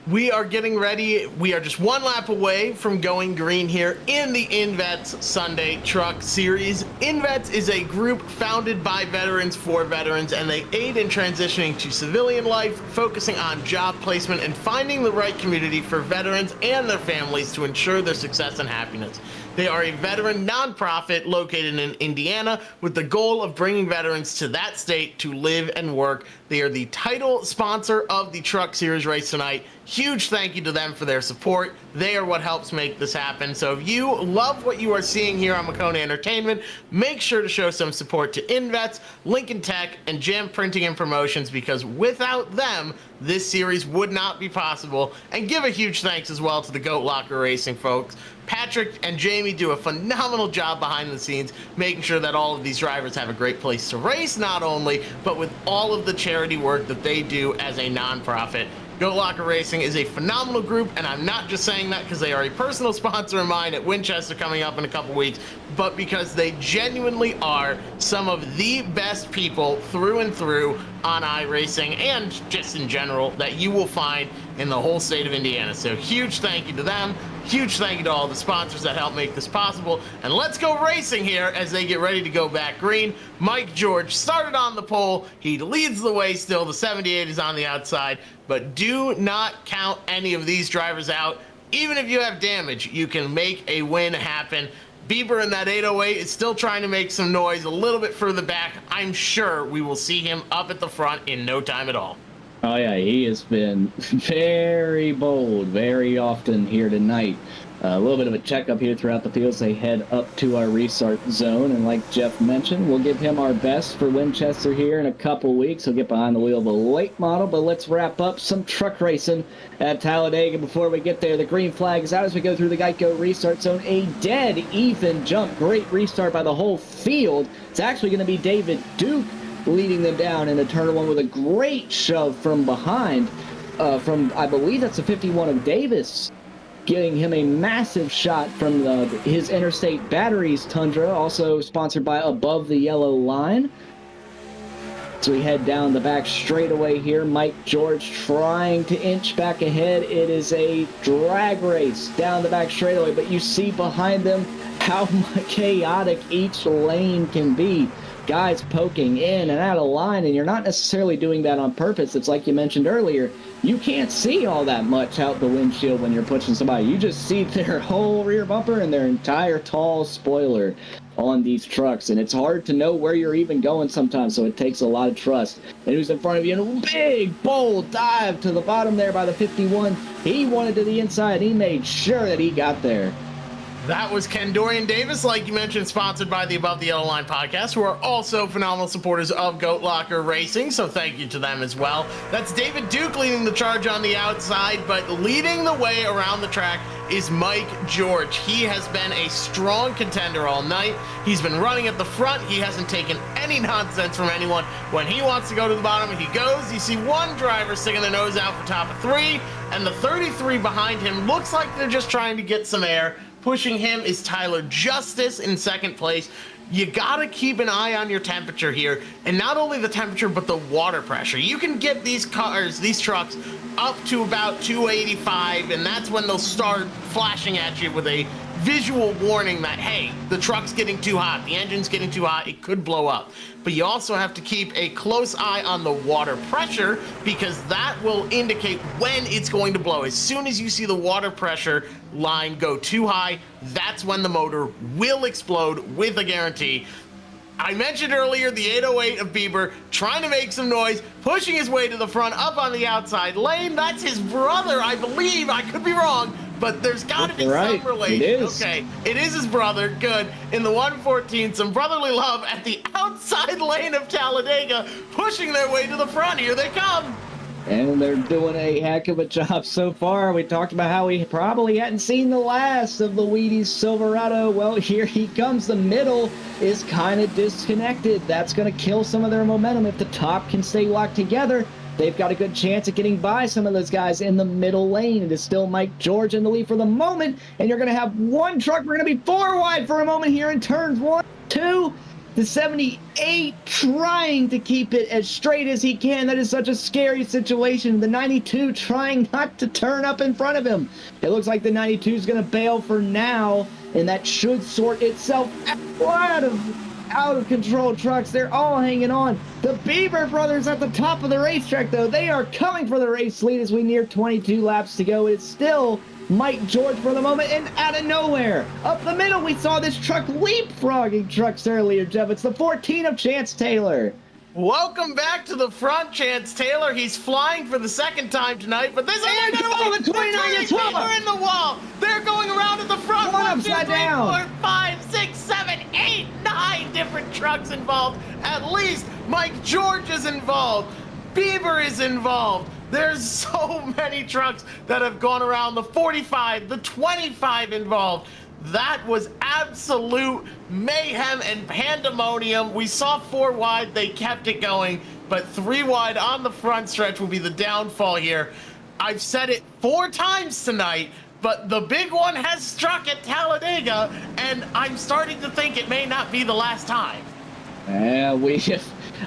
We are getting ready. We are just one lap away from going green here in the INVETS Sunday Truck Series. INVETS is a group founded by veterans for veterans, and they aid in transitioning to civilian life, focusing on job placement and finding the right community for veterans and their families to ensure their success and happiness. They are a veteran nonprofit located in Indiana with the goal of bringing veterans to that state to live and work. They are the title sponsor of the Truck Series race tonight. Huge thank you to them for their support. They are what helps make this happen. So if you love what you are seeing here on Maconi Entertainment, make sure to show some support to INVETS, Lincoln Tech, and Jam Printing and Promotions, because without them, this series would not be possible. And give a huge thanks as well to the GoatLocker Racing folks. Patrick and Jamie do a phenomenal job behind the scenes, making sure that all of these drivers have a great place to race, not only, but with all of the charity work that they do as a nonprofit. GoatLocker Racing is a phenomenal group, and I'm not just saying that because they are a personal sponsor of mine at Winchester coming up in a couple weeks, but because they genuinely are some of the best people through and through on iRacing and just in general that you will find in the whole state of Indiana. So huge thank you to them. Huge thank you to all the sponsors that help make this possible. And let's go racing here as they get ready to go back green. Mike George started on the pole. He leads the way still. The 78 is on the outside. But do not count any of these drivers out. Even if you have damage, you can make a win happen. Bieber in that 808 is still trying to make some noise a little bit further back. I'm sure we will see him up at the front in no time at all. Oh yeah, he has been very bold very often here tonight. A little bit of a checkup here throughout the field as they head up to our restart zone. And like Jeff mentioned, we'll give him our best for Winchester here in a couple weeks. He'll get behind the wheel of a late model, but let's wrap up some truck racing at Talladega before we get there. The green flag is out as we go through the Geico restart zone. A dead even jump. Great restart by the whole field. It's actually going to be David Duke leading them down in a turn one with a great shove from behind from, I believe that's the 51 of Davis, getting him a massive shot from his Interstate Batteries Tundra, also sponsored by Above the Yellow Line. So we head down the back straightaway here. Mike George trying to inch back ahead. It is a drag race down the back straightaway, but you see behind them how chaotic each lane can be. Guys poking in and out of line, and you're not necessarily doing that on purpose. It's like you mentioned earlier, you can't see all that much out the windshield when you're pushing somebody. You just see their whole rear bumper and their entire tall spoiler on these trucks, and it's hard to know where you're even going sometimes, so it takes a lot of trust. And who's in front of you? And a big, bold dive to the bottom there by the 51. He wanted to the inside. He made sure that he got there. That was Ken Dorian Davis, like you mentioned, sponsored by the Above the Yellow Line podcast, who are also phenomenal supporters of GoatLocker Racing, so thank you to them as well. That's David Duke leading the charge on the outside, but leading the way around the track is Mike George. He has been a strong contender all night. He's been running at the front. He hasn't taken any nonsense from anyone. When he wants to go to the bottom, he goes. You see one driver sticking their nose out for top of three, and the 33 behind him looks like they're just trying to get some air. Pushing him is Tyler Justice in second place. You gotta keep an eye on your temperature here, and not only the temperature, but the water pressure. You can get these cars, these trucks, up to about 285, and that's when they'll start flashing at you with a visual warning that, hey, the truck's getting too hot, the engine's getting too hot, it could blow up. But you also have to keep a close eye on the water pressure, because that will indicate when it's going to blow. As soon as you see the water pressure line go too high, that's when the motor will explode with a guarantee. I mentioned earlier the 808 of Bieber trying to make some noise, pushing his way to the front up on the outside lane. That's his brother, I believe. I could be wrong, but there's got to be some relation. It is. Okay, it is his brother. Good. In the 114, some brotherly love at the outside lane of Talladega, pushing their way to the front. Here they come. And they're doing a heck of a job so far. We talked about how we probably hadn't seen the last of the Wheaties Silverado. Well, here he comes. The middle is kind of disconnected. That's going to kill some of their momentum if the top can stay locked together. they've got a good chance at getting by some of those guys in the middle lane. It is still Mike George in the lead for the moment, and you're going to have one truck. We're going to be 4 wide for a moment here in turns 1, 2. The 78 trying to keep it as straight as he can. That is such a scary situation. The 92 trying not to turn up in front of him. It looks like the 92 is going to bail for now, and that should sort itself out of control trucks. They're all hanging on. The Bieber brothers at the top of the racetrack, though. They are coming for the race lead as we near 22 laps to go. It's still Mike George for the moment, and out of nowhere, up the middle, we saw this truck leapfrogging trucks earlier, Jeff. It's the 14 of Chance Taylor. Welcome back to the front, Chance Taylor. He's flying for the second time tonight, but this is the 29 is in the wall. They're going around at the front. One upside down. 4, 5, 6, 7, 8, 9 different trucks involved. At least Mike George is involved. Bieber is involved. There's so many trucks that have gone around. The 45, the 25 involved. That was absolute mayhem and pandemonium. We saw 4 wide, they kept it going, but 3 wide on the front stretch will be the downfall here. I've said it 4 times tonight, but the big one has struck at Talladega, and I'm starting to think it may not be the last time.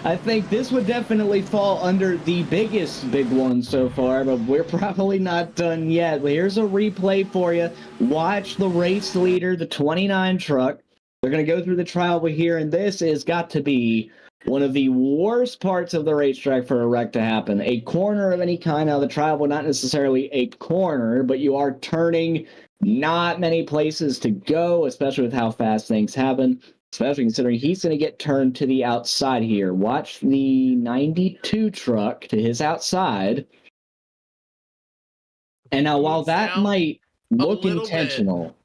I think this would definitely fall under the biggest big one so far, but we're probably not done yet. Here's a replay for you. Watch the race leader, the 29 truck. They're going to go through the trial over here, and this has got to be one of the worst parts of the racetrack for a wreck to happen. A corner of any kind. Now, the trial will not necessarily a corner, but you are turning not many places to go, especially with how fast things happen. Especially considering he's going to get turned to the outside here. Watch the 92 truck to his outside. And now, while that might look intentional,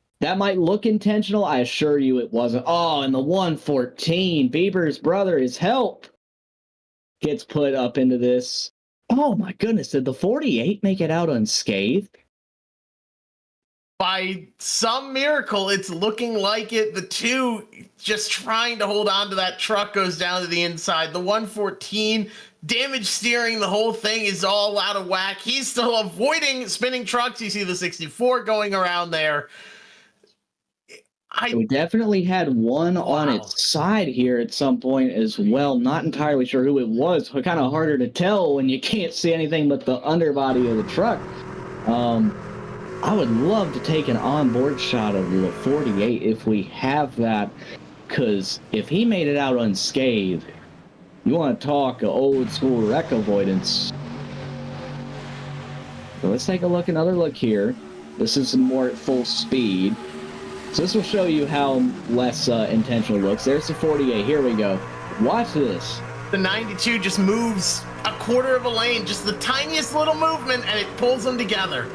I assure you it wasn't. Oh, and the 114, Bieber's brother, his help, gets put up into this. Oh, my goodness. Did the 48 make it out unscathed? By some miracle, it's looking like it. The 2 just trying to hold on to that truck goes down to the inside. The 114, damage steering, the whole thing is all out of whack. He's still avoiding spinning trucks. You see the 64 going around there. We definitely had one on its side here at some point as well. Not entirely sure who it was. Kind of harder to tell when you can't see anything but the underbody of the truck. I would love to take an onboard shot of the 48 if we have that, because if he made it out unscathed, you want to talk old school wreck avoidance. So let's take another look here. This is more at full speed. So this will show you how less intentional it looks. There's the 48. Here we go. Watch this. The 92 just moves a quarter of a lane, just the tiniest little movement, and it pulls them together.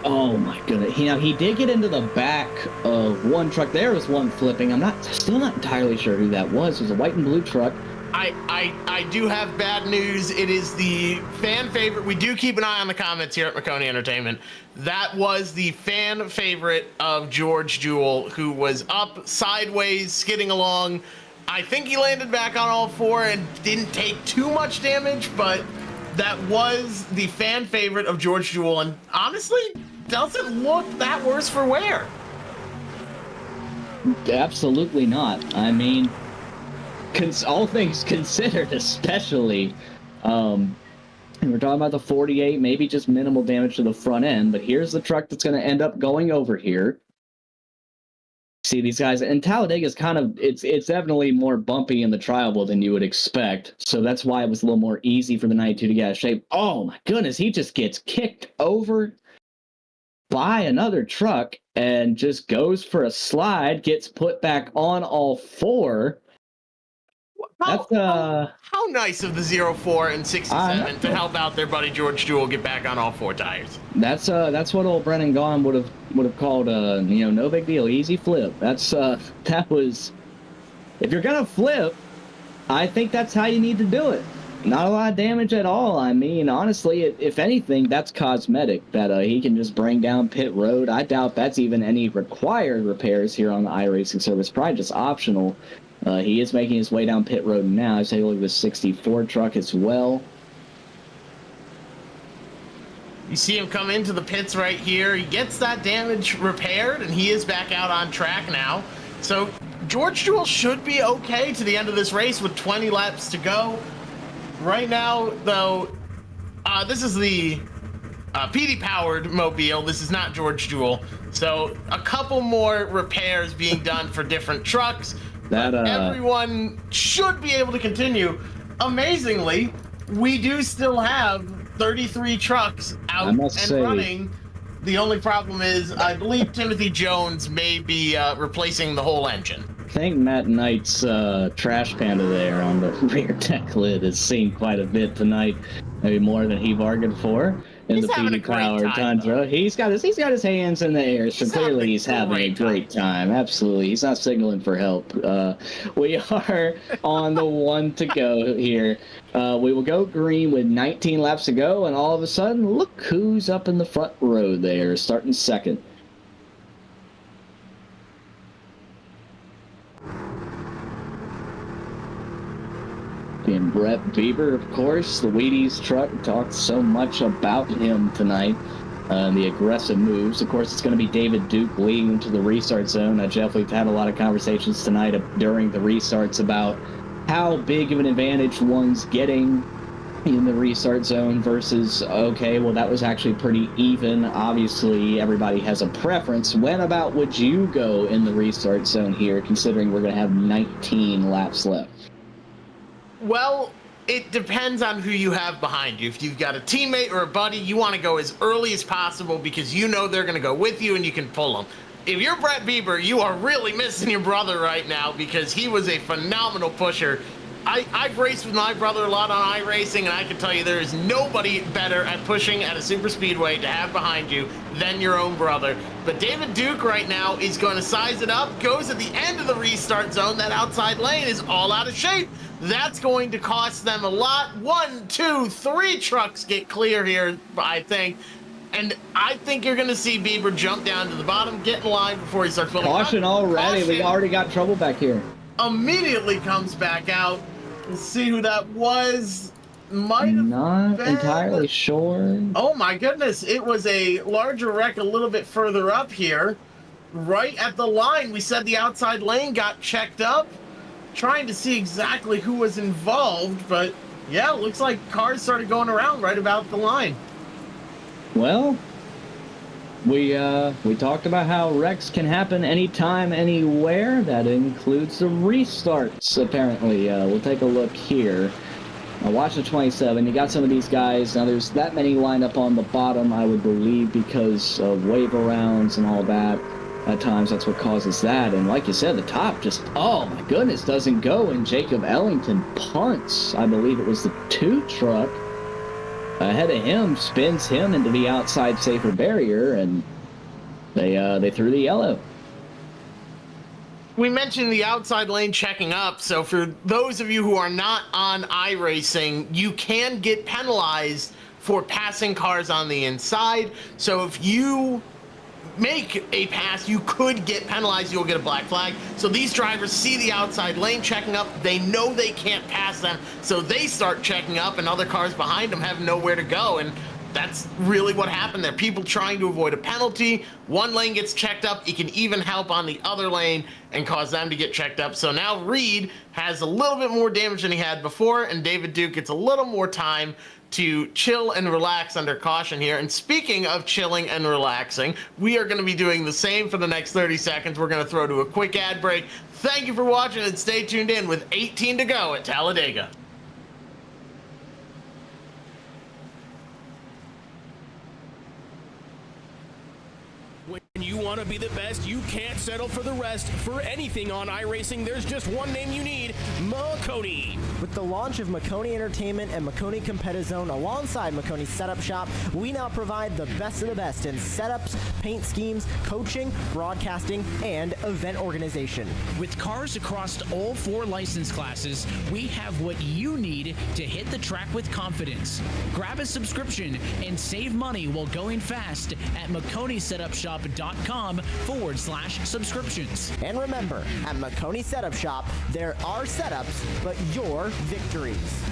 Oh my goodness. He did get into the back of one truck. There was one flipping. Still not entirely sure who that was. It was a white and blue truck. I do have bad news. It is the fan favorite. We do keep an eye on the comments here at Maconi Entertainment. That was the fan favorite of George Jewell, who was up sideways, skidding along. I think he landed back on all 4 and didn't take too much damage, but that was the fan favorite of George Jewell, and honestly, doesn't look that worse for wear. Absolutely not. I mean, all things considered, especially, we're talking about the 48, maybe just minimal damage to the front end, but here's the truck that's going to end up going over here. See these guys, and Talladega is it's definitely more bumpy in the trial than you would expect, so that's why it was a little more easy for the 92 to get out of shape. Oh my goodness, he just gets kicked over by another truck and just goes for a slide, gets put back on all 4. How nice of the 04 and 67 to help out their buddy George Jewell get back on all 4 tires. That's what old Brennan Gaughan would have called no big deal, easy flip. That was, if you're gonna flip, I think that's how you need to do it. Not a lot of damage at all. I mean, honestly, if anything, that's cosmetic. That he can just bring down pit road. I doubt that's even any required repairs here on the iRacing service. Probably just optional. He is making his way down pit road now. Let's take a look at the 64 truck as well. You see him come into the pits right here. He gets that damage repaired, and he is back out on track now. So George Jewell should be okay to the end of this race with 20 laps to go. Right now, though, this is the PD-powered mobile. This is not George Jewell. So a couple more repairs being done for different trucks. Everyone should be able to continue. Amazingly, we do still have 33 trucks out and running. The only problem is, I believe Timothy Jones may be replacing the whole engine. I think Matt Knight's trash panda there on the rear deck lid has seen quite a bit tonight, maybe more than he bargained for. In the PD powered Tundra, he's got his hands in the air, so clearly he's having a great time. Absolutely, he's not signaling for help. We are on the one to go here. We will go green with 19 laps to go, and all of a sudden, look who's up in the front row there, starting second. And Brett Bieber, of course, the Wheaties truck, talked so much about him tonight. The aggressive moves. Of course, it's going to be David Duke leading into the restart zone. Jeff, we've had a lot of conversations tonight during the restarts about how big of an advantage one's getting in the restart zone versus, okay, well, that was actually pretty even. Obviously, everybody has a preference. When about would you go in the restart zone here, considering we're going to have 19 laps left? Well, it depends on who you have behind you. If you've got a teammate or a buddy, you want to go as early as possible because you know they're going to go with you and you can pull them. If you're Brett Bieber, you are really missing your brother right now because he was a phenomenal pusher. I've raced with my brother a lot on iRacing, and I can tell you there is nobody better at pushing at a super speedway to have behind you than your own brother. But David Duke right now is going to size it up, goes at the end of the restart zone. That outside lane is all out of shape. That's going to cost them a lot. 1, 2, 3 trucks get clear here, I think. And I think you're going to see Bieber jump down to the bottom, get in line before he starts filling up. Caution already. We've already got trouble back here. Immediately comes back out. Let's see who that was. Might have not been entirely sure. Oh my goodness. It was a larger wreck a little bit further up here. Right at the line. We said the outside lane got checked up. Trying to see exactly who was involved, but yeah, it looks like cars started going around right about the line. Well, we talked about how wrecks can happen anytime, anywhere. That includes the restarts, apparently. We'll take a look here. Now, watch the 27. You got some of these guys. Now, there's that many lined up on the bottom, I would believe, because of wave arounds and all that. At times, that's what causes that. And like you said, the top just, oh my goodness, doesn't go. And Jacob Ellington punts. I believe it was the 2 truck ahead of him, spins him into the outside safer barrier, and they threw the yellow. We mentioned the outside lane checking up, so for those of you who are not on iRacing, you can get penalized for passing cars on the inside. So if you make a pass, you could get penalized. You'll get a black flag. So these drivers see the outside lane checking up. They know they can't pass them, so they start checking up, and other cars behind them have nowhere to go. And that's really what happened there. People trying to avoid a penalty. One lane gets checked up. It can even help on the other lane and cause them to get checked up. So now Reed has a little bit more damage than he had before, and David Duke gets a little more time to chill and relax under caution here. And speaking of chilling and relaxing, we are going to be doing the same for the next 30 seconds. We're going to throw to a quick ad break. Thank you for watching, and stay tuned in with 18 to go at Talladega. When you want to be the best, you can't settle for the rest. For anything on iRacing, there's just one name you need: Maconi. With the launch of Maconi Entertainment and Maconi Competizone alongside Maconi Setup Shop, we now provide the best of the best in setups, paint schemes, coaching, broadcasting, and event organization. With cars across all 4 license classes, we have what you need to hit the track with confidence. Grab a subscription and save money while going fast at MaconiSetupShop.com/subscriptions. And remember, at Maconi Setup Shop, there are setups, but your victories.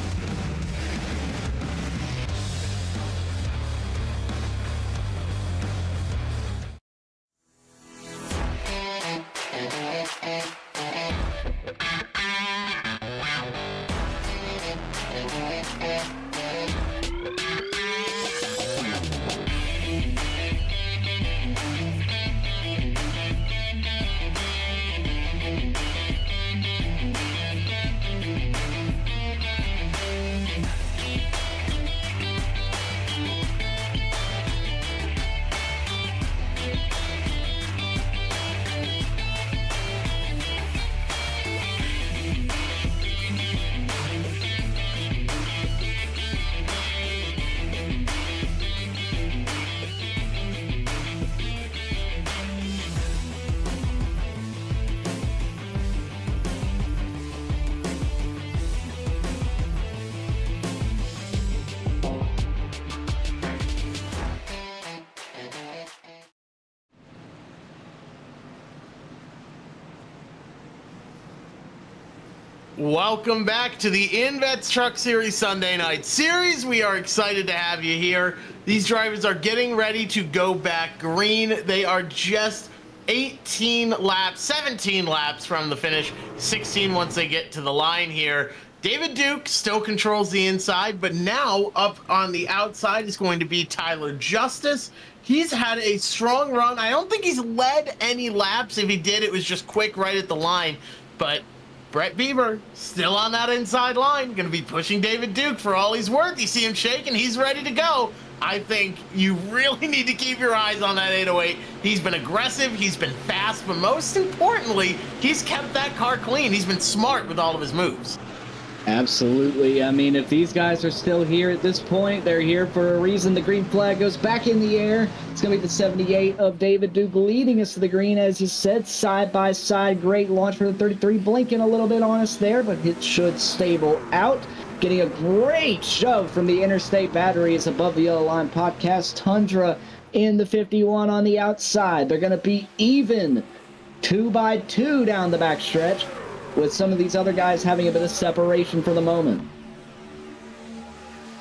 Welcome back to the INVETS Trucks Series Sunday Night Series. We are excited to have you here. These drivers are getting ready to go back green. They are just 17 laps from the finish, 16 once they get to the line here. David Duke still controls the inside, but now up on the outside is going to be Tyler Justice. He's had a strong run. I don't think he's led any laps. If he did, it was just quick right at the line, but Brett Bieber still on that inside line, going to be pushing David Duke for all he's worth. You see him shaking, he's ready to go. I think you really need to keep your eyes on that 808. He's been aggressive, he's been fast, but most importantly, he's kept that car clean. He's been smart with all of his moves. Absolutely. I mean, if these guys are still here at this point, they're here for a reason. The green flag goes back in the air. It's going to be the 78 of David Duke leading us to the green, as you said, side by side. Great launch for the 33, blinking a little bit on us there, but it should stable out. Getting a great shove from the Interstate Batteries above the yellow line. Podcast Tundra in the 51 on the outside. They're going to be even 2 by 2 down the backstretch, with some of these other guys having a bit of separation for the moment.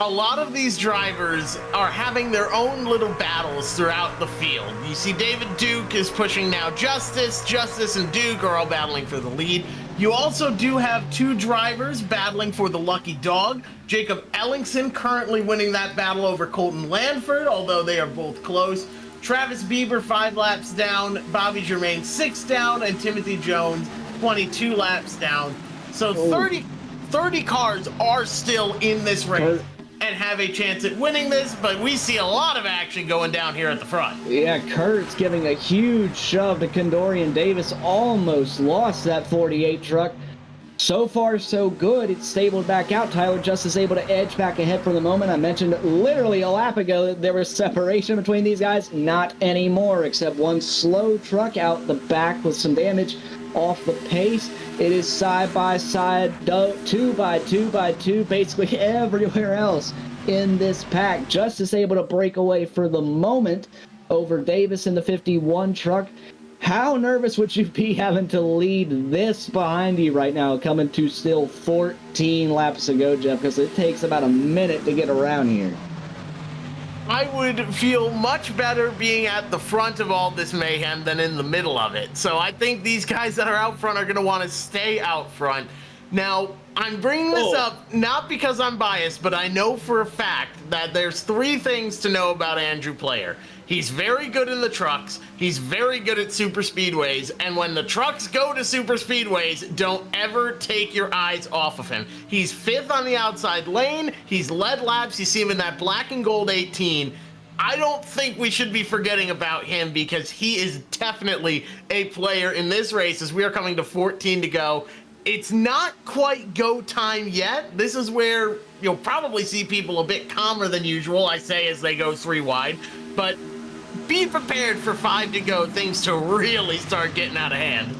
A lot of these drivers are having their own little battles throughout the field. You see David Duke is pushing now Justice. Justice and Duke are all battling for the lead. You also do have 2 drivers battling for the lucky dog. Jacob Ellingson currently winning that battle over Colton Lanford, although they are both close. Travis Bieber 5 laps down, Bobby Germain 6 down, and Timothy Jones 22 laps down. So 30 cars are still in this race and have a chance at winning this, but we see a lot of action going down here at the front. Yeah, Kurt's giving a huge shove to Condorian Davis. Almost lost that 48 truck. So far, so good. It's stabled back out. Tyler Justice able to edge back ahead for the moment. I mentioned literally a lap ago that there was separation between these guys. Not anymore, except one slow truck out the back with some damage off the pace. It is side by side, 2 by 2 by 2, basically everywhere else in this pack. Justice able to break away for the moment over Davis in the 51 truck. How nervous would you be having to lead this behind you right now, coming to still 14 laps to go, Jeff, because it takes about a minute to get around here? I would feel much better being at the front of all this mayhem than in the middle of it. So I think these guys that are out front are going to want to stay out front. Now, I'm bringing this up not because I'm biased, but I know for a fact that there's 3 things to know about Andrew Player. He's very good in the trucks, he's very good at super speedways, and when the trucks go to super speedways, don't ever take your eyes off of him. He's 5th on the outside lane, he's led laps, you see him in that black and gold 18. I don't think we should be forgetting about him because he is definitely a player in this race as we are coming to 14 to go. It's not quite go time yet. This is where you'll probably see people a bit calmer than usual, I say, as they go 3 wide. But be prepared for 5 to go, things to really start getting out of hand.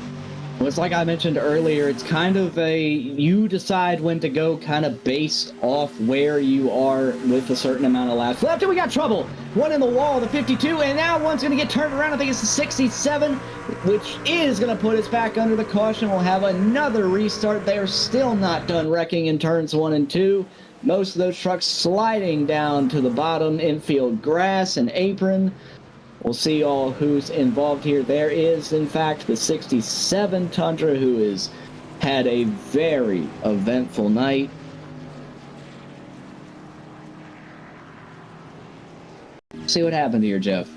Well, it's like I mentioned earlier, it's kind of you decide when to go kind of based off where you are with a certain amount of laps left. And we got trouble. One in the wall, the 52, and now one's going to get turned around. I think it's the 67, which is going to put us back under the caution. We'll have another restart. They are still not done wrecking in turns 1 and 2. Most of those trucks sliding down to the bottom, infield grass and apron. We'll see all who's involved here. There is, in fact, the 67 Tundra, who has had a very eventful night. See what happened here, Jeff.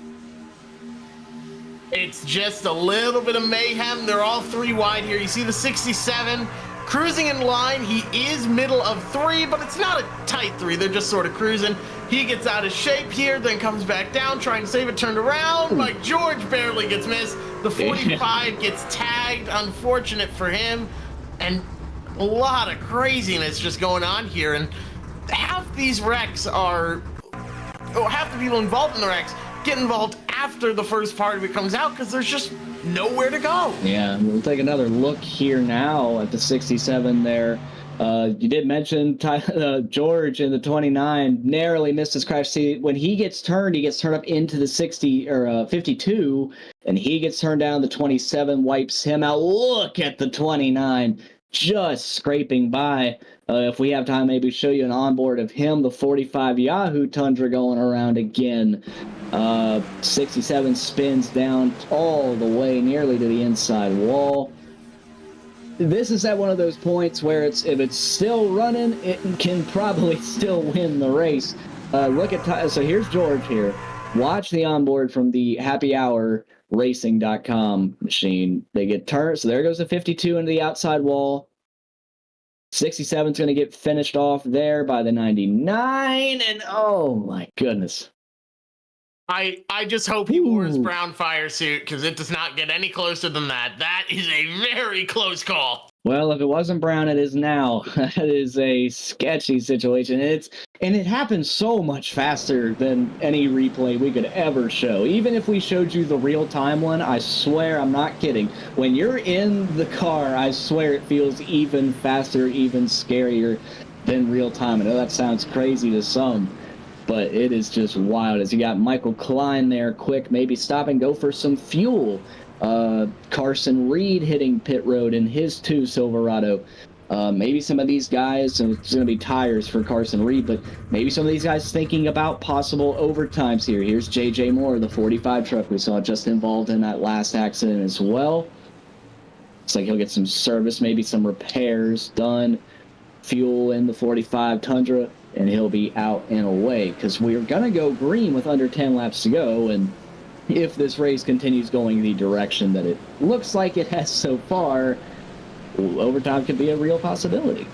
It's just a little bit of mayhem. They're all 3 wide here. You see the 67 cruising in line. He is middle of 3, but it's not a tight 3. They're just sort of cruising. He gets out of shape here, then comes back down, trying to save it, turned around. Mike George barely gets missed. The 45 gets tagged, unfortunate for him. And a lot of craziness just going on here. And half these wrecks are, half the people involved in the wrecks get involved after the first part of it comes out because there's just nowhere to go. Yeah, we'll take another look here now at the 67 there. You did mention George in the 29 narrowly missed his crash. See, when he gets turned up into the 60 or 52, and he gets turned down. The 27 wipes him out. Look at the 29. just scraping by. If we have time, maybe show you an onboard of him, the 45 Yahoo Tundra going around again. 67 spins down all the way nearly to the inside wall. This is at one of those points where if it's still running, it can probably still win the race. Look at so here's George here. Watch the onboard from the Happy Hour Racing.com machine. They get turned, so there goes the 52 into the outside wall. 67 is going to get finished off there by the 99, and oh my goodness. I just hope he wore his brown fire suit, because it does not get any closer than that. That is a very close call. Well, if it wasn't brown, it is now. That is a sketchy situation. And it happens so much faster than any replay we could ever show. Even if we showed you the real-time one, I swear, I'm not kidding. When you're in the car, I swear it feels even faster, even scarier than real-time. I know that sounds crazy to some, but it is just wild. As you got Michael Klein there, quick, maybe stop and go for some fuel. Carson Reed hitting pit road in his 2 Silverado. Maybe some of these guys, and it's going to be tires for Carson Reed, but maybe some of these guys thinking about possible overtimes here. Here's J.J. Moore, the 45 truck we saw just involved in that last accident as well. Looks like he'll get some service, maybe some repairs done. Fuel in the 45 Tundra, and he'll be out and away, because we're going to go green with under 10 laps to go, and if this race continues going the direction that it looks like it has so far, overtime could be a real possibility.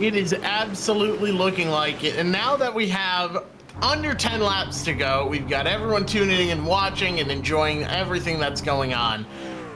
It is absolutely looking like it. And now that we have under 10 laps to go, we've got everyone tuning in and watching and enjoying everything that's going on.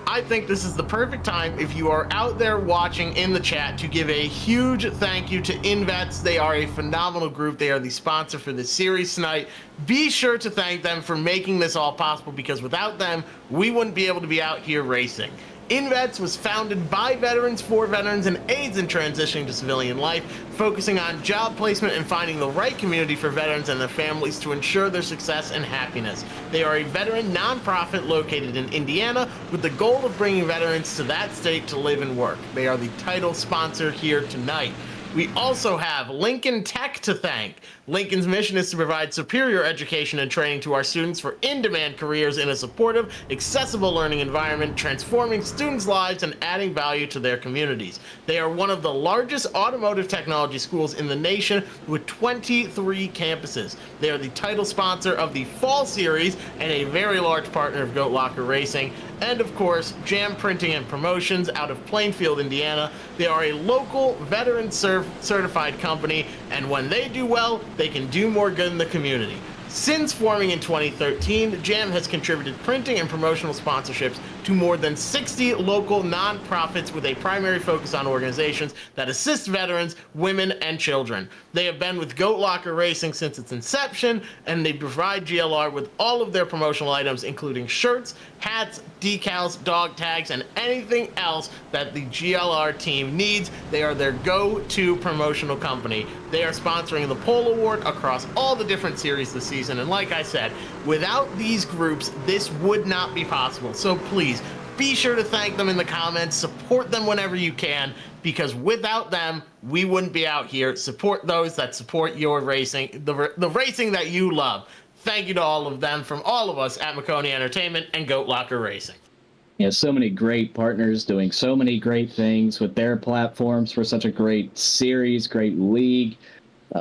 I think this is the perfect time, if you are out there watching in the chat, to give a huge thank you to INVETS. They are a phenomenal group. They are the sponsor for this series tonight. Be sure to thank them for making this all possible, because without them, we wouldn't be able to be out here racing. INVETS was founded by veterans for veterans and aids in transitioning to civilian life, focusing on job placement and finding the right community for veterans and their families to ensure their success and happiness. They are a veteran nonprofit located in Indiana with the goal of bringing veterans to that state to live and work. They are the title sponsor here tonight. We also have Lincoln Tech to thank. Lincoln's mission is to provide superior education and training to our students for in-demand careers in a supportive, accessible learning environment, transforming students' lives and adding value to their communities. They are one of the largest automotive technology schools in the nation with 23 campuses. They are the title sponsor of the Fall Series and a very large partner of GoatLocker Racing. And of course, Jam Printing and Promotions out of Plainfield, Indiana. They are a local veteran certified company, and when they do well, they can do more good in the community. Since forming in 2013, Jam has contributed printing and promotional sponsorships to more than 60 local nonprofits with a primary focus on organizations that assist veterans, women, and children. They have been with GoatLocker Racing since its inception, and they provide GLR with all of their promotional items, including shirts, hats, decals, dog tags, and anything else that the GLR team needs. They are their go-to promotional company. They are sponsoring the Pole Award across all the different series this season, and like I said, without these groups, this would not be possible. So please, be sure to thank them in the comments, support them whenever you can, because without them, we wouldn't be out here. Support those that support your racing, the racing that you love. Thank you to all of them from all of us at Maconi Entertainment and GoatLocker Racing. Yeah, so many great partners doing so many great things with their platforms for such a great series, great league.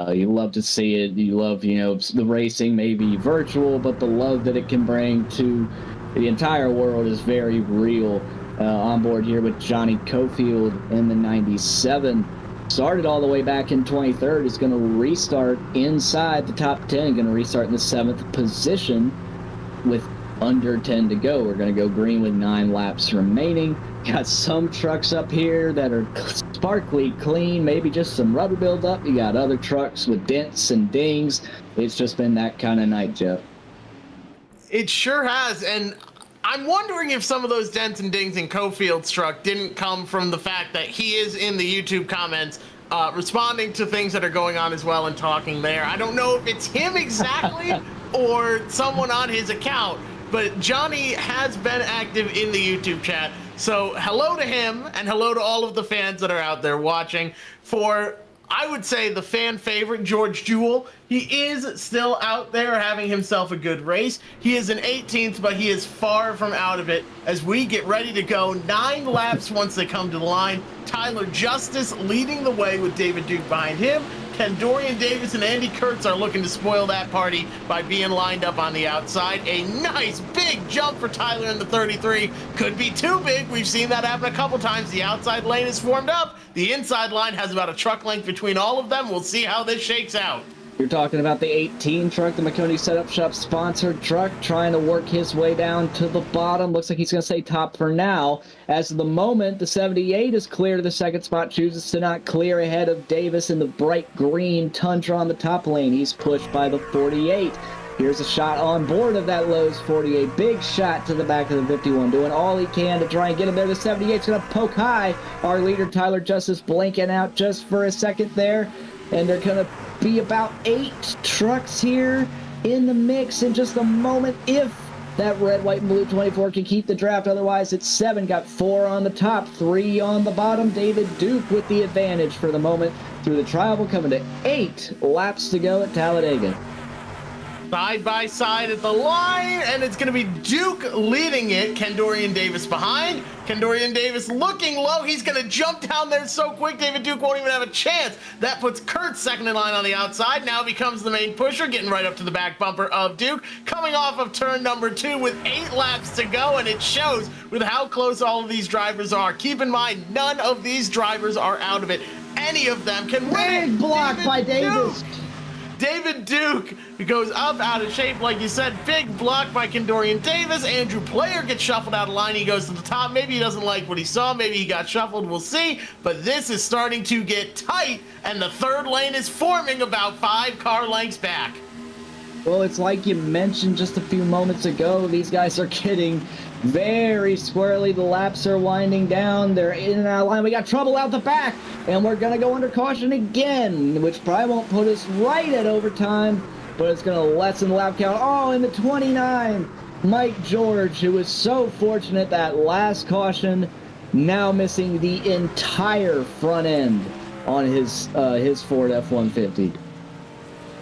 You love to see it. You love, the racing, maybe virtual, but the love that it can bring to the entire world is very real. On board here with Johnny Cofield in the 97. Started all the way back in 23rd. Is going to restart inside the top 10. Going to restart in the 7th position with under 10 to go. We're going to go green with 9 laps remaining. Got some trucks up here that are sparkly clean, maybe just some rubber buildup. You got other trucks with dents and dings. It's just been that kind of night, Jeff. It sure has, and I'm wondering if some of those dents and dings in Cofield's truck didn't come from the fact that he is in the YouTube comments responding to things that are going on as well and talking there. I don't know if it's him exactly or someone on his account, but Johnny has been active in the YouTube chat, So hello to him, and hello to all of the fans that are out there watching. For, I would say, the fan favorite, George Jewell, he is still out there having himself a good race. He is in 18th, but he is far from out of it as we get ready to go. 9 laps once they come to the line. Tyler Justice leading the way with David Duke behind him. Ken Dorian Davis and Andy Kurtz are looking to spoil that party by being lined up on the outside. A nice big jump for Tyler in the 33. Could be too big. We've seen that happen a couple times. The outside lane is formed up. The inside line has about a truck length between all of them. We'll see how this shakes out. You're talking about the 18 truck, the Maconi Setup Shop sponsored truck, trying to work his way down to the bottom. Looks like he's going to stay top for now. As of the moment, the 78 is clear to the second spot, chooses to not clear ahead of Davis in the bright green Tundra on the top lane. He's pushed by the 48. Here's a shot on board of that Lowe's 48. Big shot to the back of the 51, doing all he can to try and get him there. The 78's going to poke high. Our leader, Tyler Justice, blinking out just for a second there. And they're going to be about 8 trucks here in the mix in just a moment if that red, white, and blue 24 can keep the draft. Otherwise, it's 7. Got 4 on the top, 3 on the bottom. David Duke with the advantage for the moment through the trial. Coming to 8 laps to go at Talladega. Side by side at the line, and it's going to be Duke leading it. Ken Dorian Davis behind. Ken Dorian Davis looking low. He's going to jump down there so quick, David Duke won't even have a chance. That puts Kurtz second in line on the outside. Now becomes the main pusher, getting right up to the back bumper of Duke. Coming off of turn number 2 with 8 laps to go, and it shows with how close all of these drivers are. Keep in mind, none of these drivers are out of it. Any of them can win. Big block by Davis. David Duke goes up out of shape, like you said. Big block by Ken Dorian Davis. Andrew Player gets shuffled out of line. He goes to the top. Maybe he doesn't like what he saw. Maybe he got shuffled. We'll see. But this is starting to get tight, and the third lane is forming about 5 car lengths back. Well, it's like you mentioned just a few moments ago. These guys are getting very squirrely. The laps are winding down. They're in and out of line. We got trouble out the back, and we're going to go under caution again, which probably won't put us right at overtime, but it's going to lessen the lap count. Oh, in the 29, Mike George, who was so fortunate that last caution, now missing the entire front end on his Ford F-150.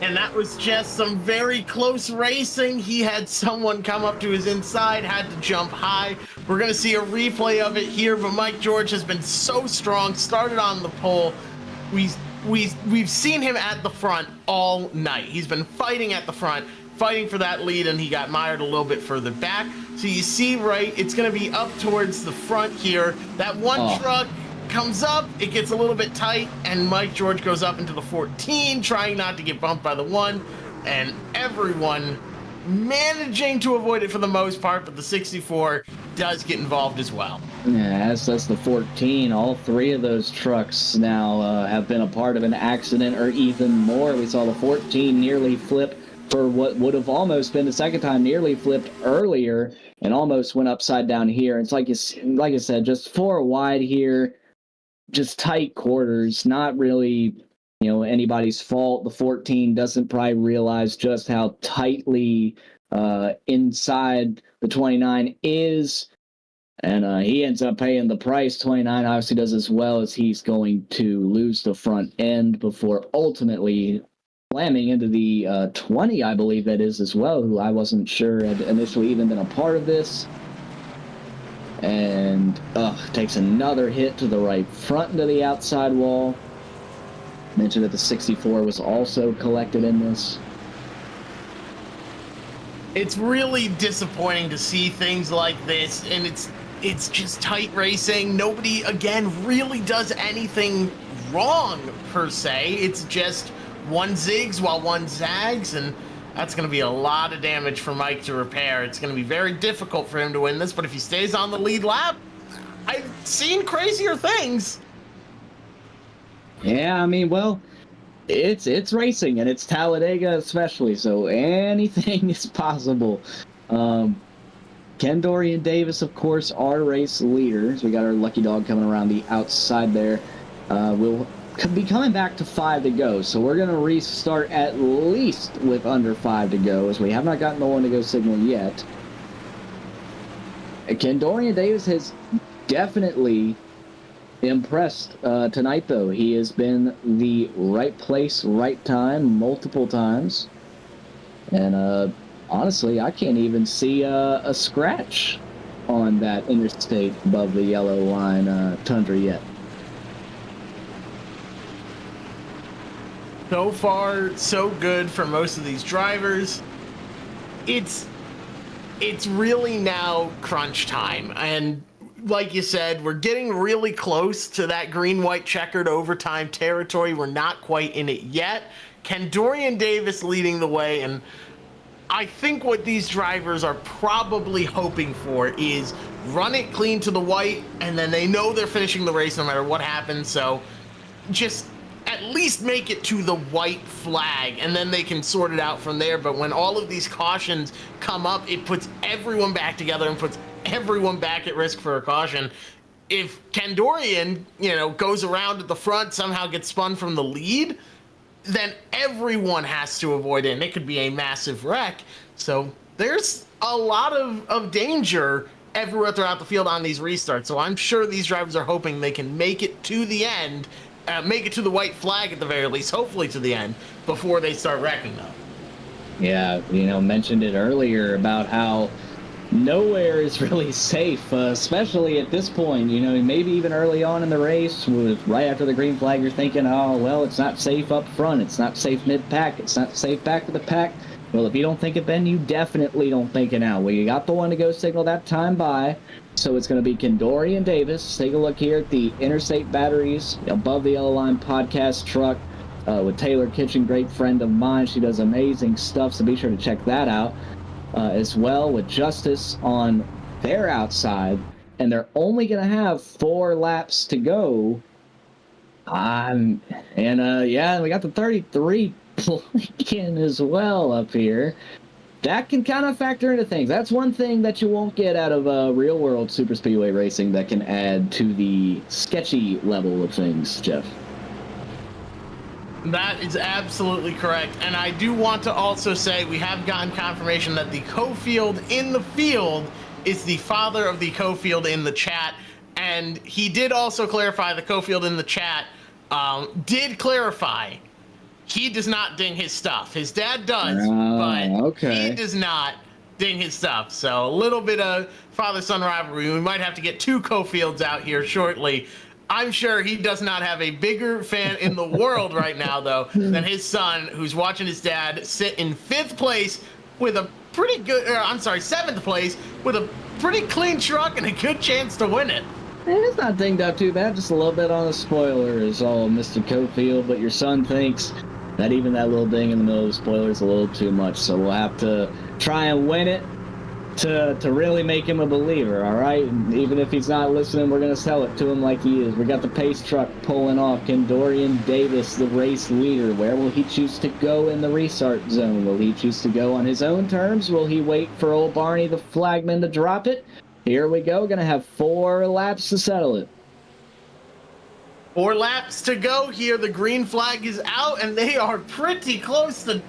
And that was just some very close racing. He had someone come up to his inside, had to jump high. We're going to see a replay of it here, but Mike George has been so strong, started on the pole. We've seen him at the front all night. He's been fighting at the front, fighting for that lead, and he got mired a little bit further back. So you see, right, it's going to be up towards the front here. That one truck comes up, it gets a little bit tight, and Mike George goes up into the 14, trying not to get bumped by the 1, and everyone managing to avoid it for the most part, but the 64 does get involved as well. Yeah, that's the 14. All 3 of those trucks now have been a part of an accident or even more. We saw the 14 nearly flip for what would have almost been the second time, nearly flipped earlier and almost went upside down here. It's like I said, just 4 wide here. Just tight quarters, not really, anybody's fault. The 14 doesn't probably realize just how tightly inside the 29 is, and he ends up paying the price. 29 obviously does as well, as he's going to lose the front end before ultimately slamming into the 20, I believe that is as well, who I wasn't sure had initially even been a part of this. And takes another hit to the right front into the outside wall. Mentioned that the 64 was also collected in this. It's really disappointing to see things like this, and it's just tight racing. Nobody, again, really does anything wrong, per se. It's just one zigs while one zags, and that's going to be a lot of damage for Mike to repair. It's going to be very difficult for him to win this, but if he stays on the lead lap, I've seen crazier things. Yeah, I mean, well, it's racing, and it's Talladega especially, so anything is possible. Ken Dorian Davis, of course, our race leaders. We got our lucky dog coming around the outside there. We'll be coming back to 5 to go, so we're going to restart at least with under 5 to go, as we have not gotten the 1 to go signal yet. Ken Dorian Davis has definitely impressed tonight, though. He has been the right place, right time, multiple times. And honestly, I can't even see a scratch on that interstate above the yellow line Tundra yet. So far, so good for most of these drivers. It's really now crunch time. And like you said, we're getting really close to that green-white checkered overtime territory. We're not quite in it yet. Dorian Davis leading the way, and I think what these drivers are probably hoping for is run it clean to the white, and then they know they're finishing the race no matter what happens. So just at least make it to the white flag, and then they can sort it out from there. But when all of these cautions come up, it puts everyone back together and puts everyone back at risk for a caution. If Dorian, goes around at the front, somehow gets spun from the lead, then everyone has to avoid it, and it could be a massive wreck. So there's a lot of danger everywhere throughout the field on these restarts. So I'm sure these drivers are hoping they can make it to the end, make it to the white flag at the very least, hopefully to the end, before they start wrecking them. Yeah, mentioned it earlier about how nowhere is really safe, especially at this point. Maybe even early on in the race, right after the green flag, you're thinking, oh, well, it's not safe up front. It's not safe mid-pack. It's not safe back of the pack. Well, if you don't think it then, you definitely don't think it now. Well, you got the one to go signal that time by, so it's going to be Dorian Davis. Take a look here at the Interstate Batteries above the yellow line podcast truck with Taylor Kitchen, great friend of mine. She does amazing stuff, so be sure to check that out. As well with Justice on their outside, and they're only going to have 4 laps to go. We got the 33 plug-in as well up here. That can kind of factor into things. That's one thing that you won't get out of real-world super speedway racing that can add to the sketchy level of things, Jeff. That is absolutely correct. And I do want to also say we have gotten confirmation that the co-field in the field is the father of the co-field in the chat. And he did also clarify, the co-field in the chat did clarify he does not ding his stuff. His dad does, but he does not ding his stuff. So a little bit of father-son rivalry. We might have to get 2 co-fields out here shortly. I'm sure he does not have a bigger fan in the world right now, though, than his son, who's watching his dad sit in 5th place with a pretty good, 7th place with a pretty clean truck and a good chance to win it. It's not dinged up too bad, just a little bit on the spoiler is all, Mr. Cofield, but your son thinks that even that little ding in the middle of the spoiler is a little too much, so we'll have to try and win it to really make him a believer, all right? And even if he's not listening, we're going to sell it to him like he is. We got the pace truck pulling off. Dorian Davis, the race leader. Where will he choose to go in the restart zone? Will he choose to go on his own terms? Will he wait for old Barney, the flagman, to drop it? Here we go. Going to have 4 laps to settle it. 4 laps to go here. The green flag is out, and they are pretty close to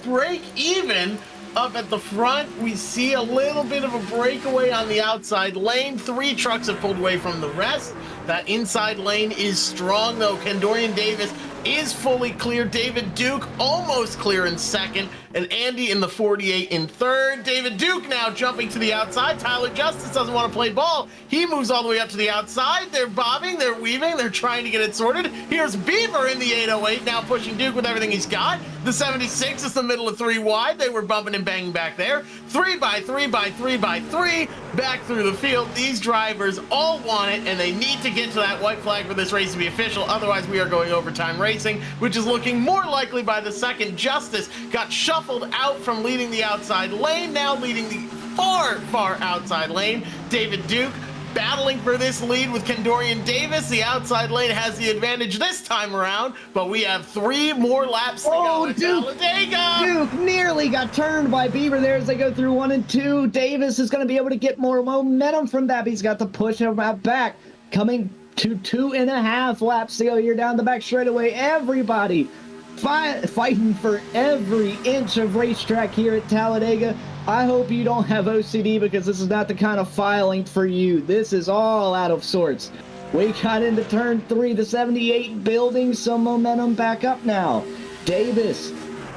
break even. Up at the front, we see a little bit of a breakaway on the outside lane. 3 trucks have pulled away from the rest. That inside lane is strong, though. Dorian Davis is fully clear. David Duke almost clear in 2nd, and Andy in the 48 in 3rd. David Duke now jumping to the outside. Tyler Justice doesn't want to play ball. He moves all the way up to the outside. They're bobbing, they're weaving, they're trying to get it sorted. Here's Beaver in the 808, now pushing Duke with everything he's got. The 76 is the middle of 3 wide. They were bumping and banging back there. 3 by 3 by 3 by 3 back through the field. These drivers all want it, and they need to get to that white flag for this race to be official. Otherwise, we are going overtime racing, which is looking more likely by the second. Justice got shuffled out from leading the outside lane, now leading the far, far outside lane. David Duke battling for this lead with Dorian Davis. The outside lane has the advantage this time around, but we have 3 more laps to go at Talladega. Duke nearly got turned by Beaver there as they go through 1 and 2. Davis is going to be able to get more momentum from that, but he's got to push him out back. Coming to 2.5 laps to go here down the back straightaway. Everybody fighting for every inch of racetrack here at Talladega. I hope you don't have OCD, because this is not the kind of filing for you. This is all out of sorts. We got into turn 3, the 78 building some momentum back up now. Davis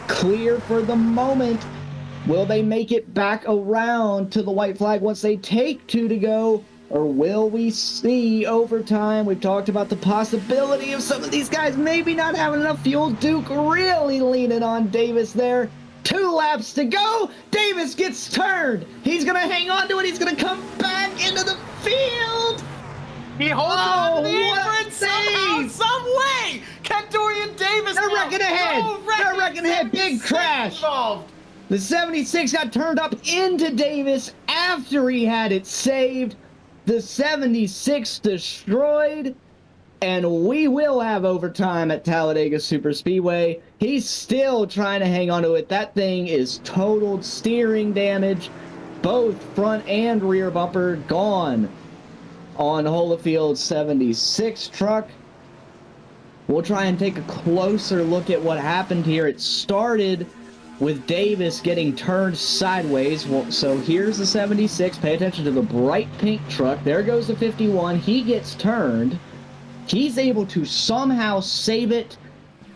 clear for the moment. Will they make it back around to the white flag once they take 2 to go? Or will we see overtime? We've talked about the possibility of some of these guys maybe not having enough fuel. Duke really leaning on Davis there. 2 laps to go. Davis gets turned. He's going to hang on to it. He's going to come back into the field. He holds on to the what apron somehow, some way. Dorian Davis. They're wrecking ahead. They're wrecking ahead. Big crash. Involved. The 76 got turned up into Davis after he had it saved. The 76 destroyed, and we will have overtime at Talladega Superspeedway. He's still trying to hang on to it. That thing is totaled, steering damage, both front and rear bumper gone on Holifield's 76 truck. We'll try and take a closer look at what happened here. It started with Davis getting turned sideways. Well, so here's the 76. Pay attention to the bright pink truck. There goes the 51. He gets turned. He's able to somehow save it.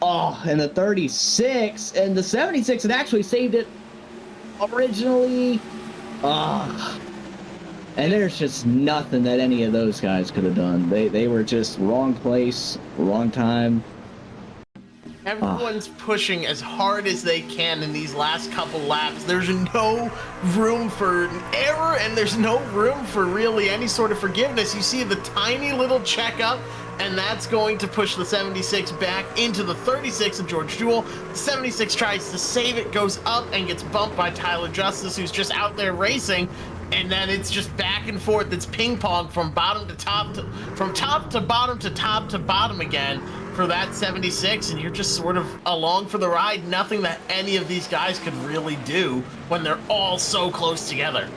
Oh, and the 36 and the 76 had actually saved it originally. And there's just nothing that any of those guys could have done. They were just wrong place, wrong time. Everyone's pushing as hard as they can in these last couple laps. There's no room for error, and there's no room for really any sort of forgiveness. You see the tiny little checkup, and that's going to push the 76 back into the 36 of George Jewell. The 76 tries to save it, goes up, and gets bumped by Tyler Justice, who's just out there racing. And then it's just back and forth. It's ping pong from bottom to top, from top to bottom to top to bottom again for that 76. And you're just sort of along for the ride. Nothing that any of these guys could really do when they're all so close together.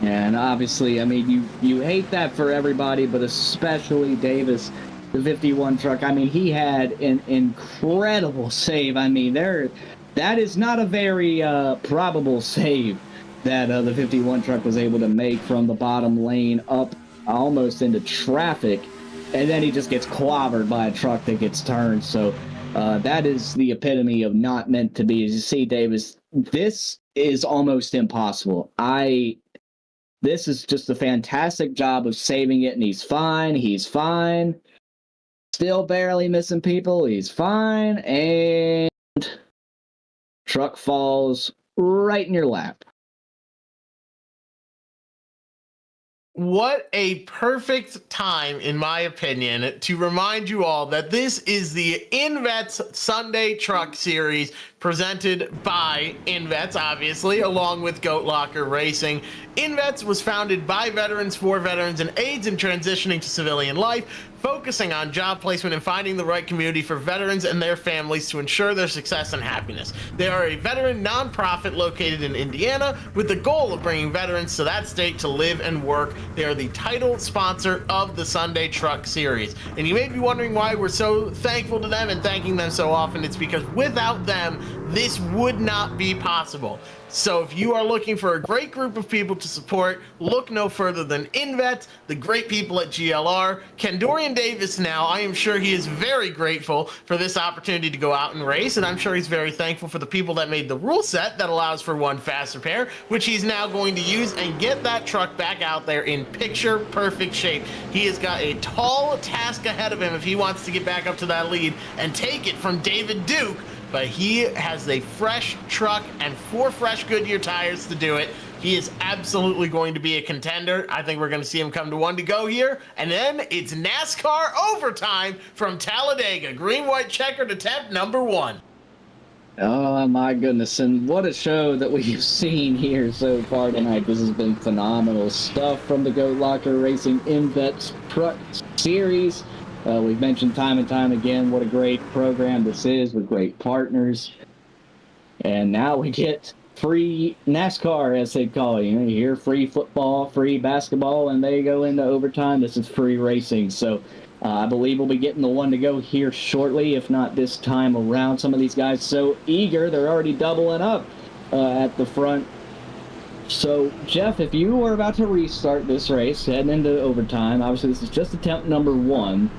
And obviously, I mean, you hate that for everybody, but especially Davis, the 51 truck. I mean, he had an incredible save. I mean, that is not a very probable save that the 51 truck was able to make from the bottom lane up almost into traffic, and then he just gets clobbered by a truck that gets turned. So that is the epitome of not meant to be. As you see, Davis, this is almost impossible. This is just a fantastic job of saving it, and he's fine. He's fine. Still barely missing people. He's fine, and truck falls right in your lap. What a perfect time, in my opinion, to remind you all that this is the INVETS Sunday Truck Series presented by INVETS, obviously, along with GoatLocker Racing. INVETS was founded by veterans for veterans and aids in transitioning to civilian life, focusing on job placement and finding the right community for veterans and their families to ensure their success and happiness. They are a veteran nonprofit located in Indiana with the goal of bringing veterans to that state to live and work. They are the title sponsor of the Sunday Truck Series. And you may be wondering why we're so thankful to them and thanking them so often. It's because without them, this would not be possible. So if you are looking for a great group of people to support, look no further than INVETS, the great people at GLR. Dorian Davis now, I am sure he is very grateful for this opportunity to go out and race, and I'm sure he's very thankful for the people that made the rule set that allows for one fast repair, which he's now going to use and get that truck back out there in picture-perfect shape. He has got a tall task ahead of him if he wants to get back up to that lead and take it from David Duke, but he has a fresh truck and 4 fresh Goodyear tires to do it. He is absolutely going to be a contender. I think we're going to see him come to 1 to go here. And then it's NASCAR overtime from Talladega. Green-white checkered attempt number 1. Oh, my goodness. And what a show that we've seen here so far tonight. This has been phenomenal stuff from the GoatLocker Racing INVETS Trucks Series. We've mentioned time and time again what a great program this is with great partners. And now we get free NASCAR, as they call it. You know, you hear free football, free basketball, and they go into overtime. This is free racing. So I believe we'll be getting the one to go here shortly, if not this time around. Some of these guys so eager, they're already doubling up at the front. So, Jeff, if you were about to restart this race, heading into overtime, obviously this is just attempt number 1,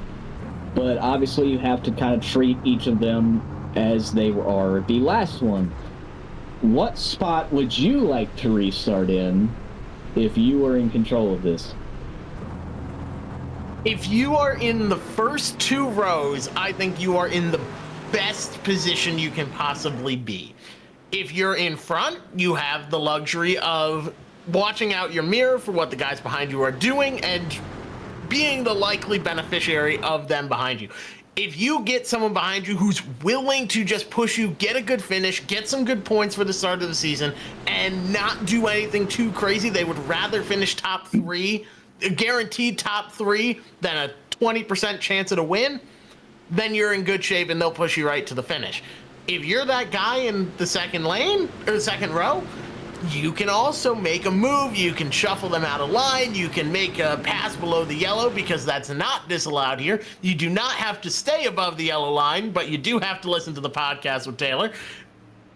but obviously you have to kind of treat each of them as they are the last one. What spot would you like to restart in if you were in control of this? If you are in the first 2 rows, I think you are in the best position you can possibly be. If you're in front, you have the luxury of watching out your mirror for what the guys behind you are doing and being the likely beneficiary of them behind you. If you get someone behind you who's willing to just push you, get a good finish, get some good points for the start of the season, and not do anything too crazy, they would rather finish top 3, a guaranteed top 3, than a 20% chance at a win, then you're in good shape and they'll push you right to the finish. If you're that guy in the second lane or the second row, you can also make a move. You can shuffle them out of line. You can make a pass below the yellow, because that's not disallowed here. You do not have to stay above the yellow line, but you do have to listen to the podcast with Taylor.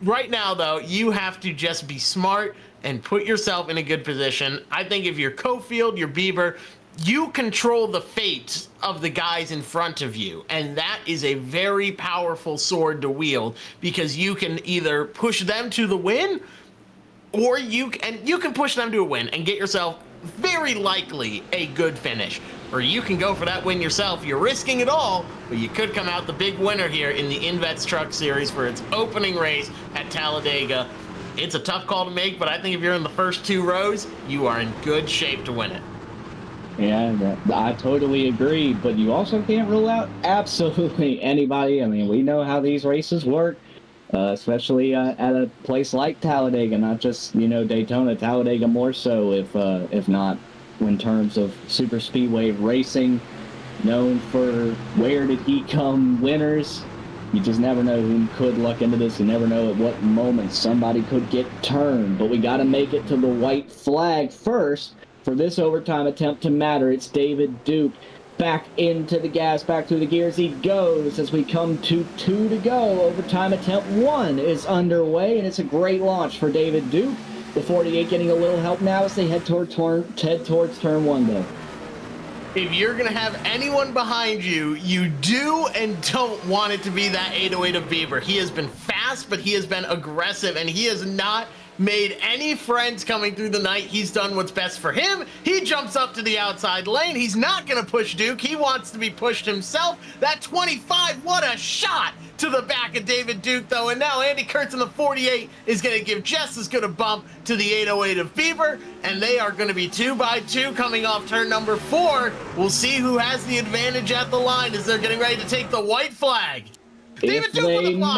Right now, though, you have to just be smart and put yourself in a good position. I think if you're Cofield, you're Bieber, you control the fate of the guys in front of you, and that is a very powerful sword to wield, because you can either push them to the win, or you can push them to a win and get yourself very likely a good finish, or you can go for that win yourself. You're risking it all, but you could come out the big winner here in the INVETS Trucks Series for its opening race at Talladega. It's a tough call to make, but I think if you're in the first 2 rows, you are in good shape to win it. Yeah, I totally agree, but you also can't rule out absolutely anybody. I mean, we know how these races work, especially at a place like Talladega, not just, Daytona, Talladega more so, if not in terms of super speedway racing, known for where did he come winners. You just never know who could luck into this. You never know at what moment somebody could get turned. But we got to make it to the white flag first for this overtime attempt to matter. It's David Duke back into the gas, back through the gears he goes as we come to 2 to go. Overtime attempt 1 is underway, and it's a great launch for David Duke. The 48 getting a little help now as they head towards turn 1, though. If you're going to have anyone behind you, you do and don't want it to be that 808 of Bieber. He has been fast, but he has been aggressive, and he has not made any friends coming through the night. He's done what's best for him. He jumps up to the outside lane. He's not going to push Duke. He wants to be pushed himself. That 25, what a shot to the back of David Duke, though. And now Andy Kurtz in the 48 is going to give just as good a bump to the 808 of Bieber, and they are going to be 2 by 2 coming off turn number 4. We'll see who has the advantage at the line as they're getting ready to take the white flag. If they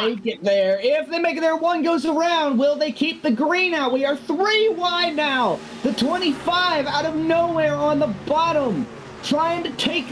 make it there, 1 goes around. Will they keep the green out? We are 3 wide now. The 25 out of nowhere on the bottom, trying to take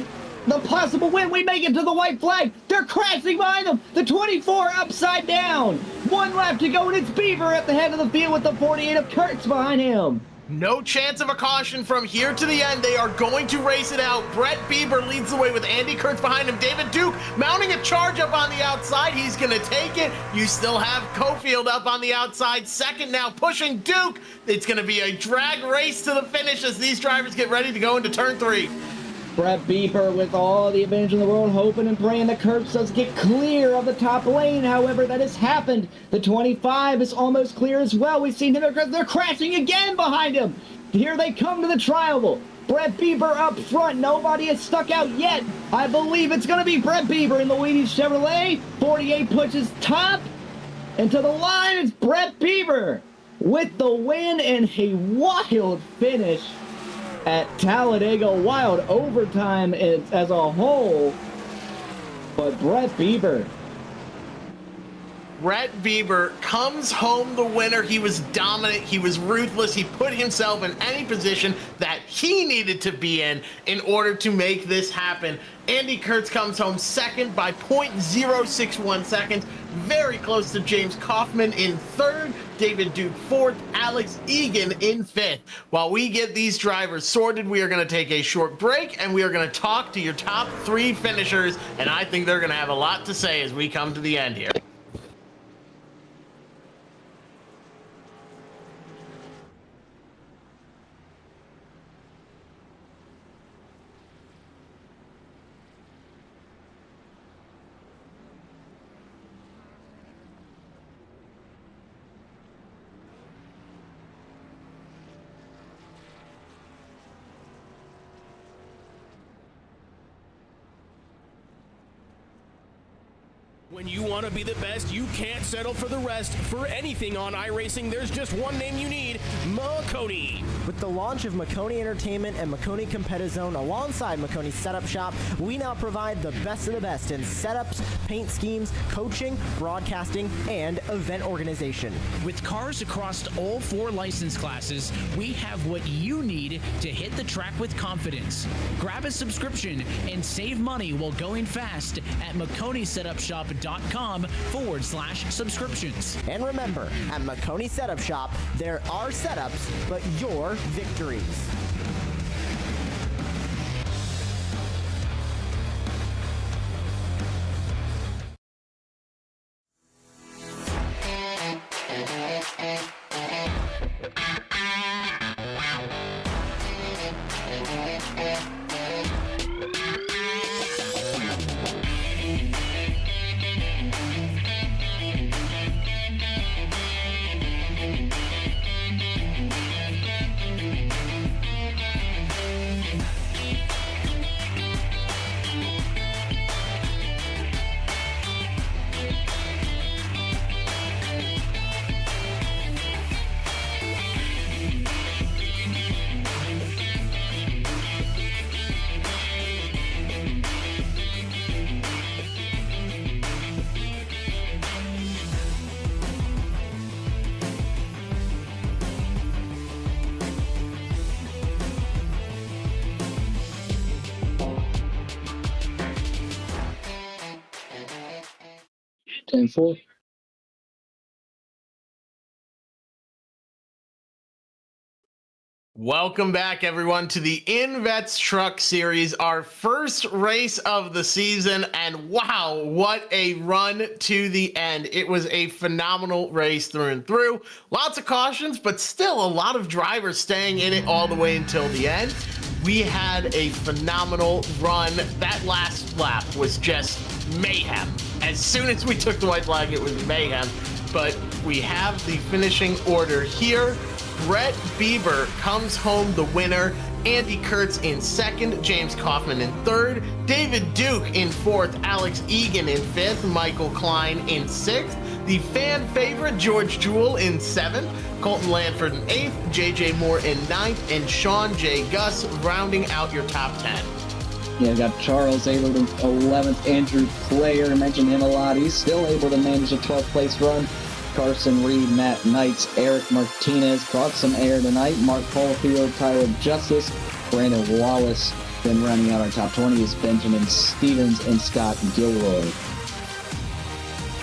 the possible win. We make it to the white flag. They're crashing behind them. The 24 upside down. 1 left to go, and it's Bieber at the head of the field with the 48 of Kurtz behind him. No chance of a caution from here to the end. They are going to race it out. Brett Bieber leads the way with Andy Kurtz behind him. David Duke mounting a charge up on the outside. He's going to take it. You still have Cofield up on the outside. Second now, pushing Duke. It's going to be a drag race to the finish as these drivers get ready to go into turn 3. Brett Bieber with all the advantage in the world, hoping and praying that Kurtz does get clear of the top lane. However, that has happened. The 25 is almost clear as well. We've seen him. They're crashing again behind him. Here they come to the triangle. Brett Bieber up front. Nobody has stuck out yet. I believe it's going to be Brett Bieber in the Weedy Chevrolet. 48 pushes top. And to the line, it's Brett Bieber with the win and a wild finish at Talladega. Wild overtime as a whole. But Brett Bieber comes home the winner. He was dominant. He was ruthless. He put himself in any position that he needed to be in order to make this happen. Andy Kurtz comes home second by 0.061 seconds. very close to James Kaufman in third, David Duke fourth, Alex Egan in fifth. While we get these drivers sorted, we are going to take a short break and we are going to talk to your top 3 finishers, and I think they're going to have a lot to say as we come to the end here. When you want to be the best, you can't settle for the rest. For anything on iRacing, there's just one name you need, Maconi. With the launch of Maconi Entertainment and Maconi Competizone alongside Maconi Setup Shop, we now provide the best of the best in setups, paint schemes, coaching, broadcasting, and event organization. With cars across all 4 license classes, we have what you need to hit the track with confidence. Grab a subscription and save money while going fast at MaconiSetupShop.com/subscriptions. And remember, at Maconi Setup Shop, there are setups, but your victories. And 4. Welcome back, everyone, to the INVETS Trucks Series, our first race of the season, and wow, what a run to the end. It was a phenomenal race through and through. Lots of cautions, but still a lot of drivers staying in it all the way until the end. We had a phenomenal run. That last lap was just mayhem. As soon as we took the white flag, it was mayhem. But we have the finishing order here. Brett Bieber comes home the winner. Andy Kurtz in second, James Kaufman in third, David Duke in fourth, Alex Egan in fifth, Michael Klein in sixth, the fan favorite George Jewell in seventh, Colton Lanford in eighth, JJ Moore in ninth, and Sean J. Gus rounding out your top 10. Yeah, we got Charles able to 11th, Andrew Player, I mentioned him a lot. He's still able to manage a 12th place run. Carson Reed, Matt Knights, Eric Martinez brought some air tonight. Mark Caulfield, Tyler Justice, Brandon Wallace. Then rounding out our top 20 is Benjamin Stevens and Scott Gilroy.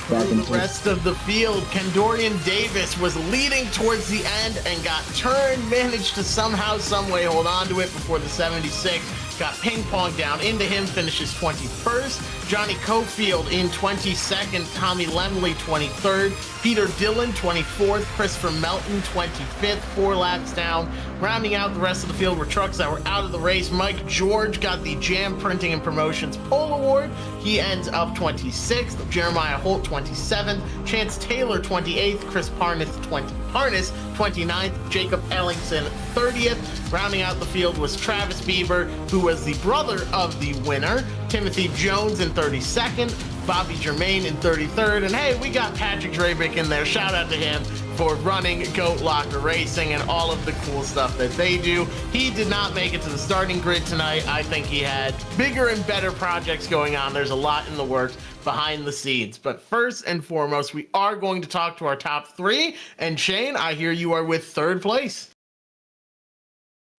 Through the rest of the field, Kendorian Davis was leading towards the end and got turned, managed to somehow, someway hold on to it before the 76. Got ping-ponged down into him, finishes 21st. Johnny Cofield in 22nd. Tommy Lemley 23rd. Peter Dillon 24th. Christopher Melton 25th. 4 laps down. Rounding out the rest of the field were trucks that were out of the race. Mike George got the Jam Printing and Promotions Pole Award. He ends up 26th. Jeremiah Holt 27th. Chance Taylor 28th. Chris Parnas 29th. Jacob Ellingson 30th. Rounding out the field was Travis Bieber, who was the brother of the winner. Timothy Jones in 32nd. Bobby Germain in 33rd. And hey, we got Patrick Drabick in there. Shout out to him for running GoatLocker Racing and all of the cool stuff that they do. He did not make it to the starting grid tonight. I think he had bigger and better projects going on. There's a lot in the works behind the scenes. But first and foremost, we are going to talk to our top 3. And Shane, I hear you are with 3rd place.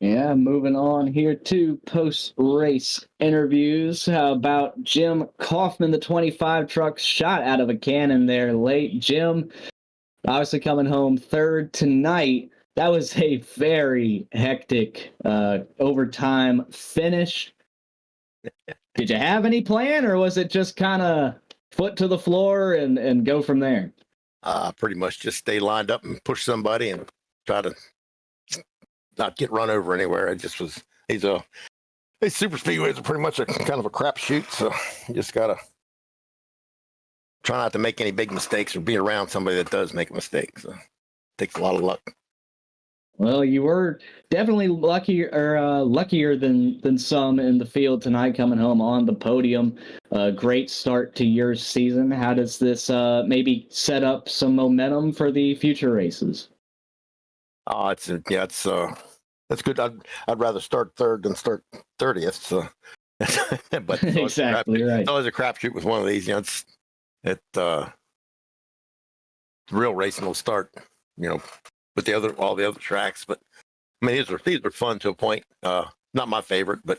Yeah, moving on here to post-race interviews. How about Jim Kaufman, the 25 truck shot out of a cannon there late. Jim, obviously coming home third tonight. That was a very hectic overtime finish. Did you have any plan, or was it just kind of foot to the floor and go from there? Pretty much just stay lined up and push somebody and try to not get run over anywhere. It just was, these super speedways are pretty much a kind of a crapshoot. So you just got to try not to make any big mistakes or be around somebody that does make a mistake. So it takes a lot of luck. Well, you were definitely luckier than some in the field tonight, coming home on the podium. Great start to your season. How does this maybe set up some momentum for the future races? It's good. I'd rather start third than start 30th. So, but exactly right. It's always a crapshoot with one of these. You know, real racing will start. You know, with all the other tracks. But I mean, these are fun to a point. Not my favorite, but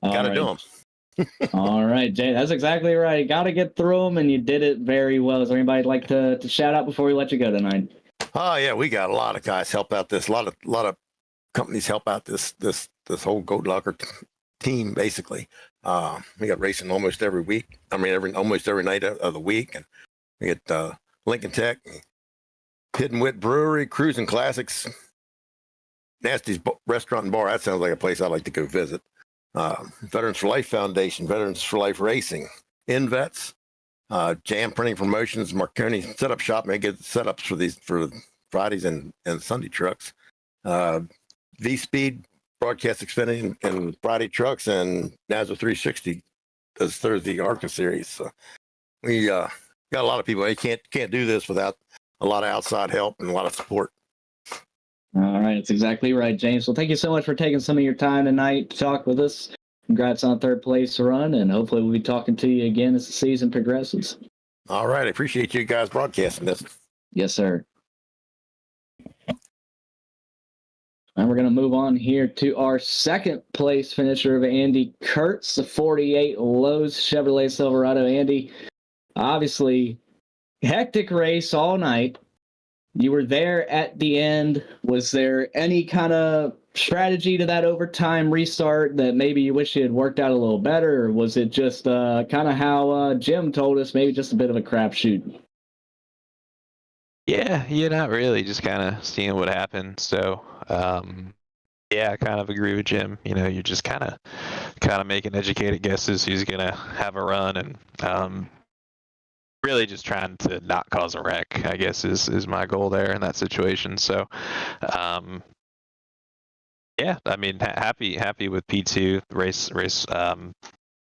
got to do them. All right, Jay, that's exactly right. Got to get through them, and you did it very well. Is there anybody like to shout out before we let you go tonight? Oh yeah, we got a lot of guys help out this. A lot of companies help out this whole GoatLocker team. Basically, we got racing almost every week. I mean, almost every night of the week, and we get Lincoln Tech, Hidden Wit Brewery, Cruisin Classics, Nasty's Restaurant and Bar. That sounds like a place I'd like to go visit. Veterans for Life Foundation, Veterans for Life Racing, INVETS, Jam Printing Promotions, Marconi Setup Shop, may get setups for Fridays and Sunday trucks. V-Speed, Broadcast Xfinity and Friday trucks, and NASCAR 360 does Thursday ARCA series. So we got a lot of people. You can't do this without a lot of outside help and a lot of support. All right, that's exactly right, James. Well, thank you so much for taking some of your time tonight to talk with us. Congrats on third place run, and hopefully we'll be talking to you again as the season progresses. All right, I appreciate you guys broadcasting this. Yes, sir. And we're going to move on here to our second place finisher of Andy Kurtz, the 48 Lowe's Chevrolet Silverado. Andy, obviously, hectic race all night. You were there at the end. Was there any kind of strategy to that overtime restart that maybe you wish you had worked out a little better, or was it just kind of how Jim told us, maybe just a bit of a crapshoot? Yeah, not really. Just kind of seeing what happened. So, I kind of agree with Jim. You know, you're just kind of making educated guesses who's gonna have a run, and really just trying to not cause a wreck, I guess, is my goal there in that situation. So, I mean, happy with P2 race.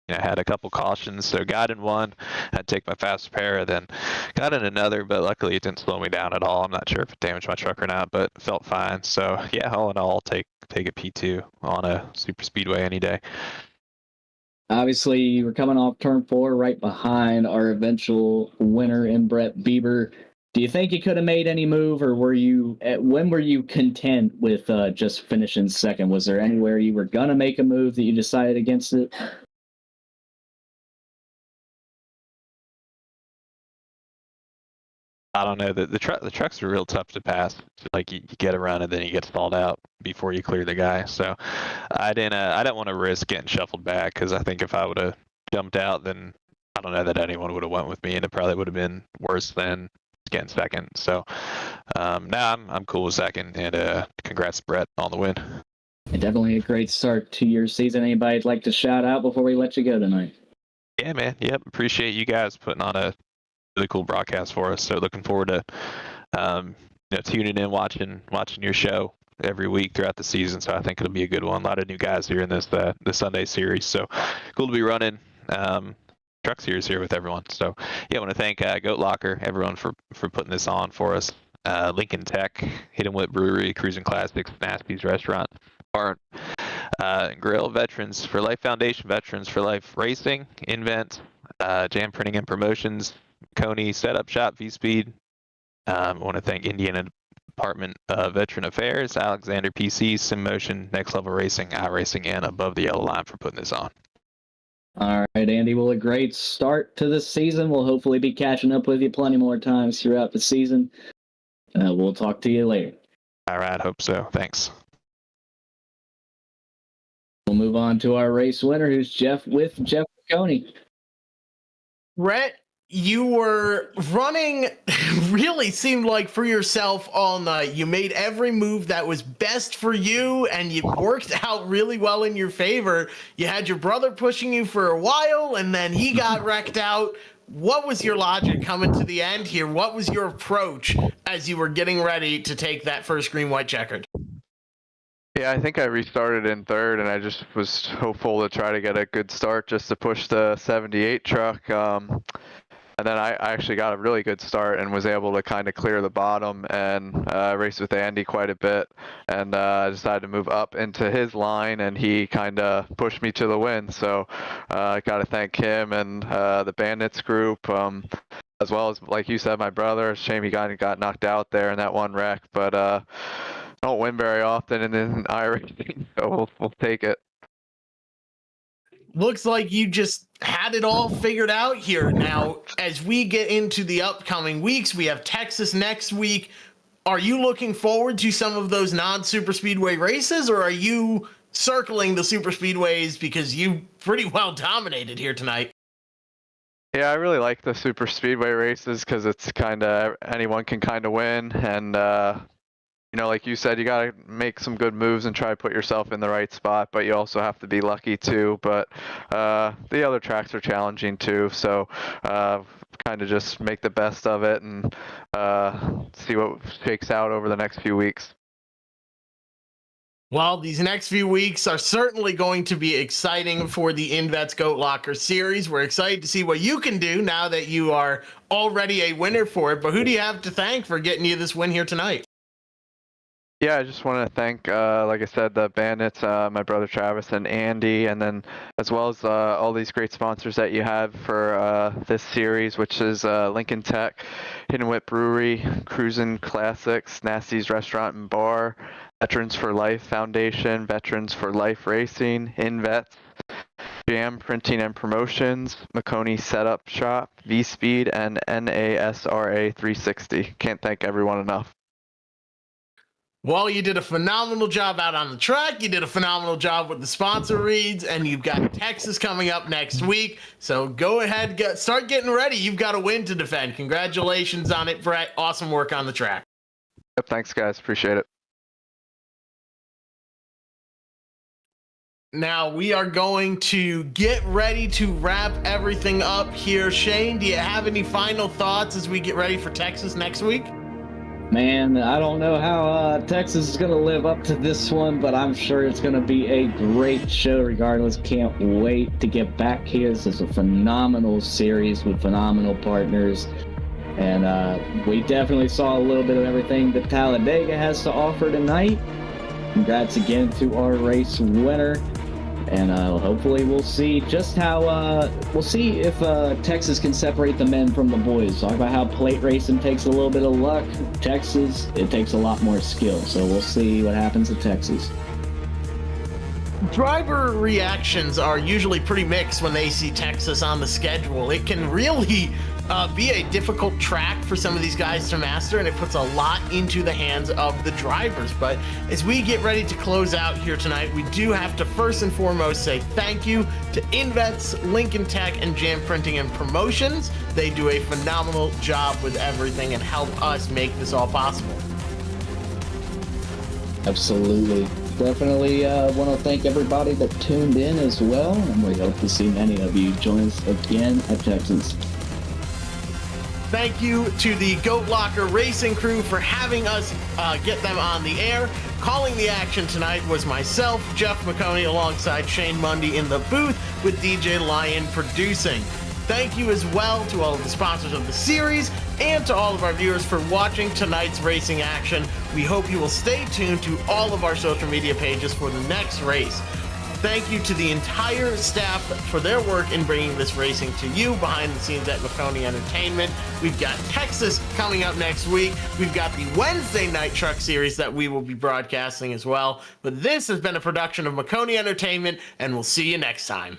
Had a couple cautions, so got in one, had to take my fast pair, then got in another, but luckily it didn't slow me down at all. I'm not sure if it damaged my truck or not, but felt fine. So all in all, I'll take a P2 on a super speedway any day. Obviously, you were coming off turn 4 right behind our eventual winner in Brett Bieber. Do you think you could have made any move, or when were you content with just finishing second? Was there anywhere you were going to make a move that you decided against it? I don't know. The trucks are real tough to pass. Like you get a run and then you get stalled out before you clear the guy. So I didn't want to risk getting shuffled back, because I think if I would have jumped out, then I don't know that anyone would have went with me, and it probably would have been worse than getting second. So now I'm cool with second, and congrats Brett on the win. Definitely a great start to your season. Anybody like to shout out before we let you go tonight? Yeah, man. Yep. Appreciate you guys putting on a really cool broadcast for us. So looking forward to tuning in, watching your show every week throughout the season. So I think it'll be a good one. A lot of new guys here in this the Sunday series. So cool to be running truck series here with everyone. So I want to thank GoatLocker, everyone for putting this on for us. Lincoln Tech, Hidden Wit Brewery, Cruisin Classics, Nasty's Restaurant, Bar Grill, Veterans for Life Foundation, Veterans for Life Racing, INVETS, Jam Printing and Promotions, Maconi Setup Shop, V-Speed. I want to thank Indiana Department of Veteran Affairs, Alexander PC, SimMotion, Next Level Racing, iRacing, and Above the Yellow Line for putting this on. All right, Andy. Well, a great start to the season. We'll hopefully be catching up with you plenty more times throughout the season. We'll talk to you later. All right, hope so. Thanks. We'll move on to our race winner, who's Jeff Maconi. Rhett, you were running, really seemed like for yourself all night. You made every move that was best for you, and you worked out really well in your favor. You had your brother pushing you for a while, and then he got wrecked out. What was your logic coming to the end here? What was your approach as you were getting ready to take that first green-white checkered? Yeah, I think I restarted in third, and I just was hopeful to try to get a good start just to push the 78 truck. And then I actually got a really good start and was able to kind of clear the bottom and race with Andy quite a bit. And I decided to move up into his line, and he kind of pushed me to the win. So I got to thank him and the Bandits group, as well as, like you said, my brother. It's a shame he got knocked out there in that one wreck, but I don't win very often in iRacing, so we'll take it. Looks like you just had it all figured out here. Now, as we get into the upcoming weeks, we have Texas next week. Are you looking forward to some of those non-super speedway races, or are you circling the super speedways because you pretty well dominated here tonight? Yeah, I really like the super speedway races because it's kind of anyone can kind of win, and you know, like you said, you got to make some good moves and try to put yourself in the right spot, but you also have to be lucky too. But the other tracks are challenging too, so kind of just make the best of it and see what shakes out over the next few weeks. Well, these next few weeks are certainly going to be exciting for the INVETS GoatLocker Series. We're excited to see what you can do now that you are already a winner for it. But who do you have to thank for getting you this win here tonight? Yeah, I just want to thank, like I said, the Bandits, my brother Travis and Andy, and then as well as all these great sponsors that you have for this series, which is Lincoln Tech, Hidden Wit Brewery, Cruisin Classics, Nasty's Restaurant and Bar, Veterans for Life Foundation, Veterans for Life Racing, INVETS, Jam Printing and Promotions, Maconi Setup Shop, V-Speed, and NASRA 360. Can't thank everyone enough. Well, you did a phenomenal job out on the track. You did a phenomenal job with the sponsor reads, and you've got Texas coming up next week. So go ahead, start getting ready. You've got a win to defend. Congratulations on it, Brett. Awesome work on the track. Yep, thanks, guys. Appreciate it. Now we are going to get ready to wrap everything up here. Shane, do you have any final thoughts as we get ready for Texas next week? Man, I don't know how Texas is going to live up to this one, but I'm sure it's going to be a great show regardless. Can't wait to get back here. This is a phenomenal series with phenomenal partners. And we definitely saw a little bit of everything that Talladega has to offer tonight. Congrats again to our race winner. And hopefully we'll see just how we'll see if Texas can separate the men from the boys. Talk about how plate racing takes a little bit of luck. Texas, it takes a lot more skill. So we'll see what happens at Texas. Driver reactions are usually pretty mixed when they see Texas on the schedule. It can really be a difficult track for some of these guys to master, and it puts a lot into the hands of the drivers. But as we get ready to close out here tonight, we do have to first and foremost say thank you to INVETS, Lincoln Tech, and Jam Printing and Promotions. They do a phenomenal job with everything and help us make this all possible. Absolutely. Definitely want to thank everybody that tuned in as well, and we hope to see many of you join us again at Texas. Thank you to the GoatLocker Racing crew for having us get them on the air. Calling the action tonight was myself, Jeff Maconi, alongside Shane Mundy in the booth with DJ Lyon producing. Thank you as well to all of the sponsors of the series and to all of our viewers for watching tonight's racing action. We hope you will stay tuned to all of our social media pages for the next race. Thank you to the entire staff for their work in bringing this racing to you behind the scenes at Maconi Entertainment. We've got Texas coming up next week. We've got the Wednesday night truck series that we will be broadcasting as well. But this has been a production of Maconi Entertainment, and we'll see you next time.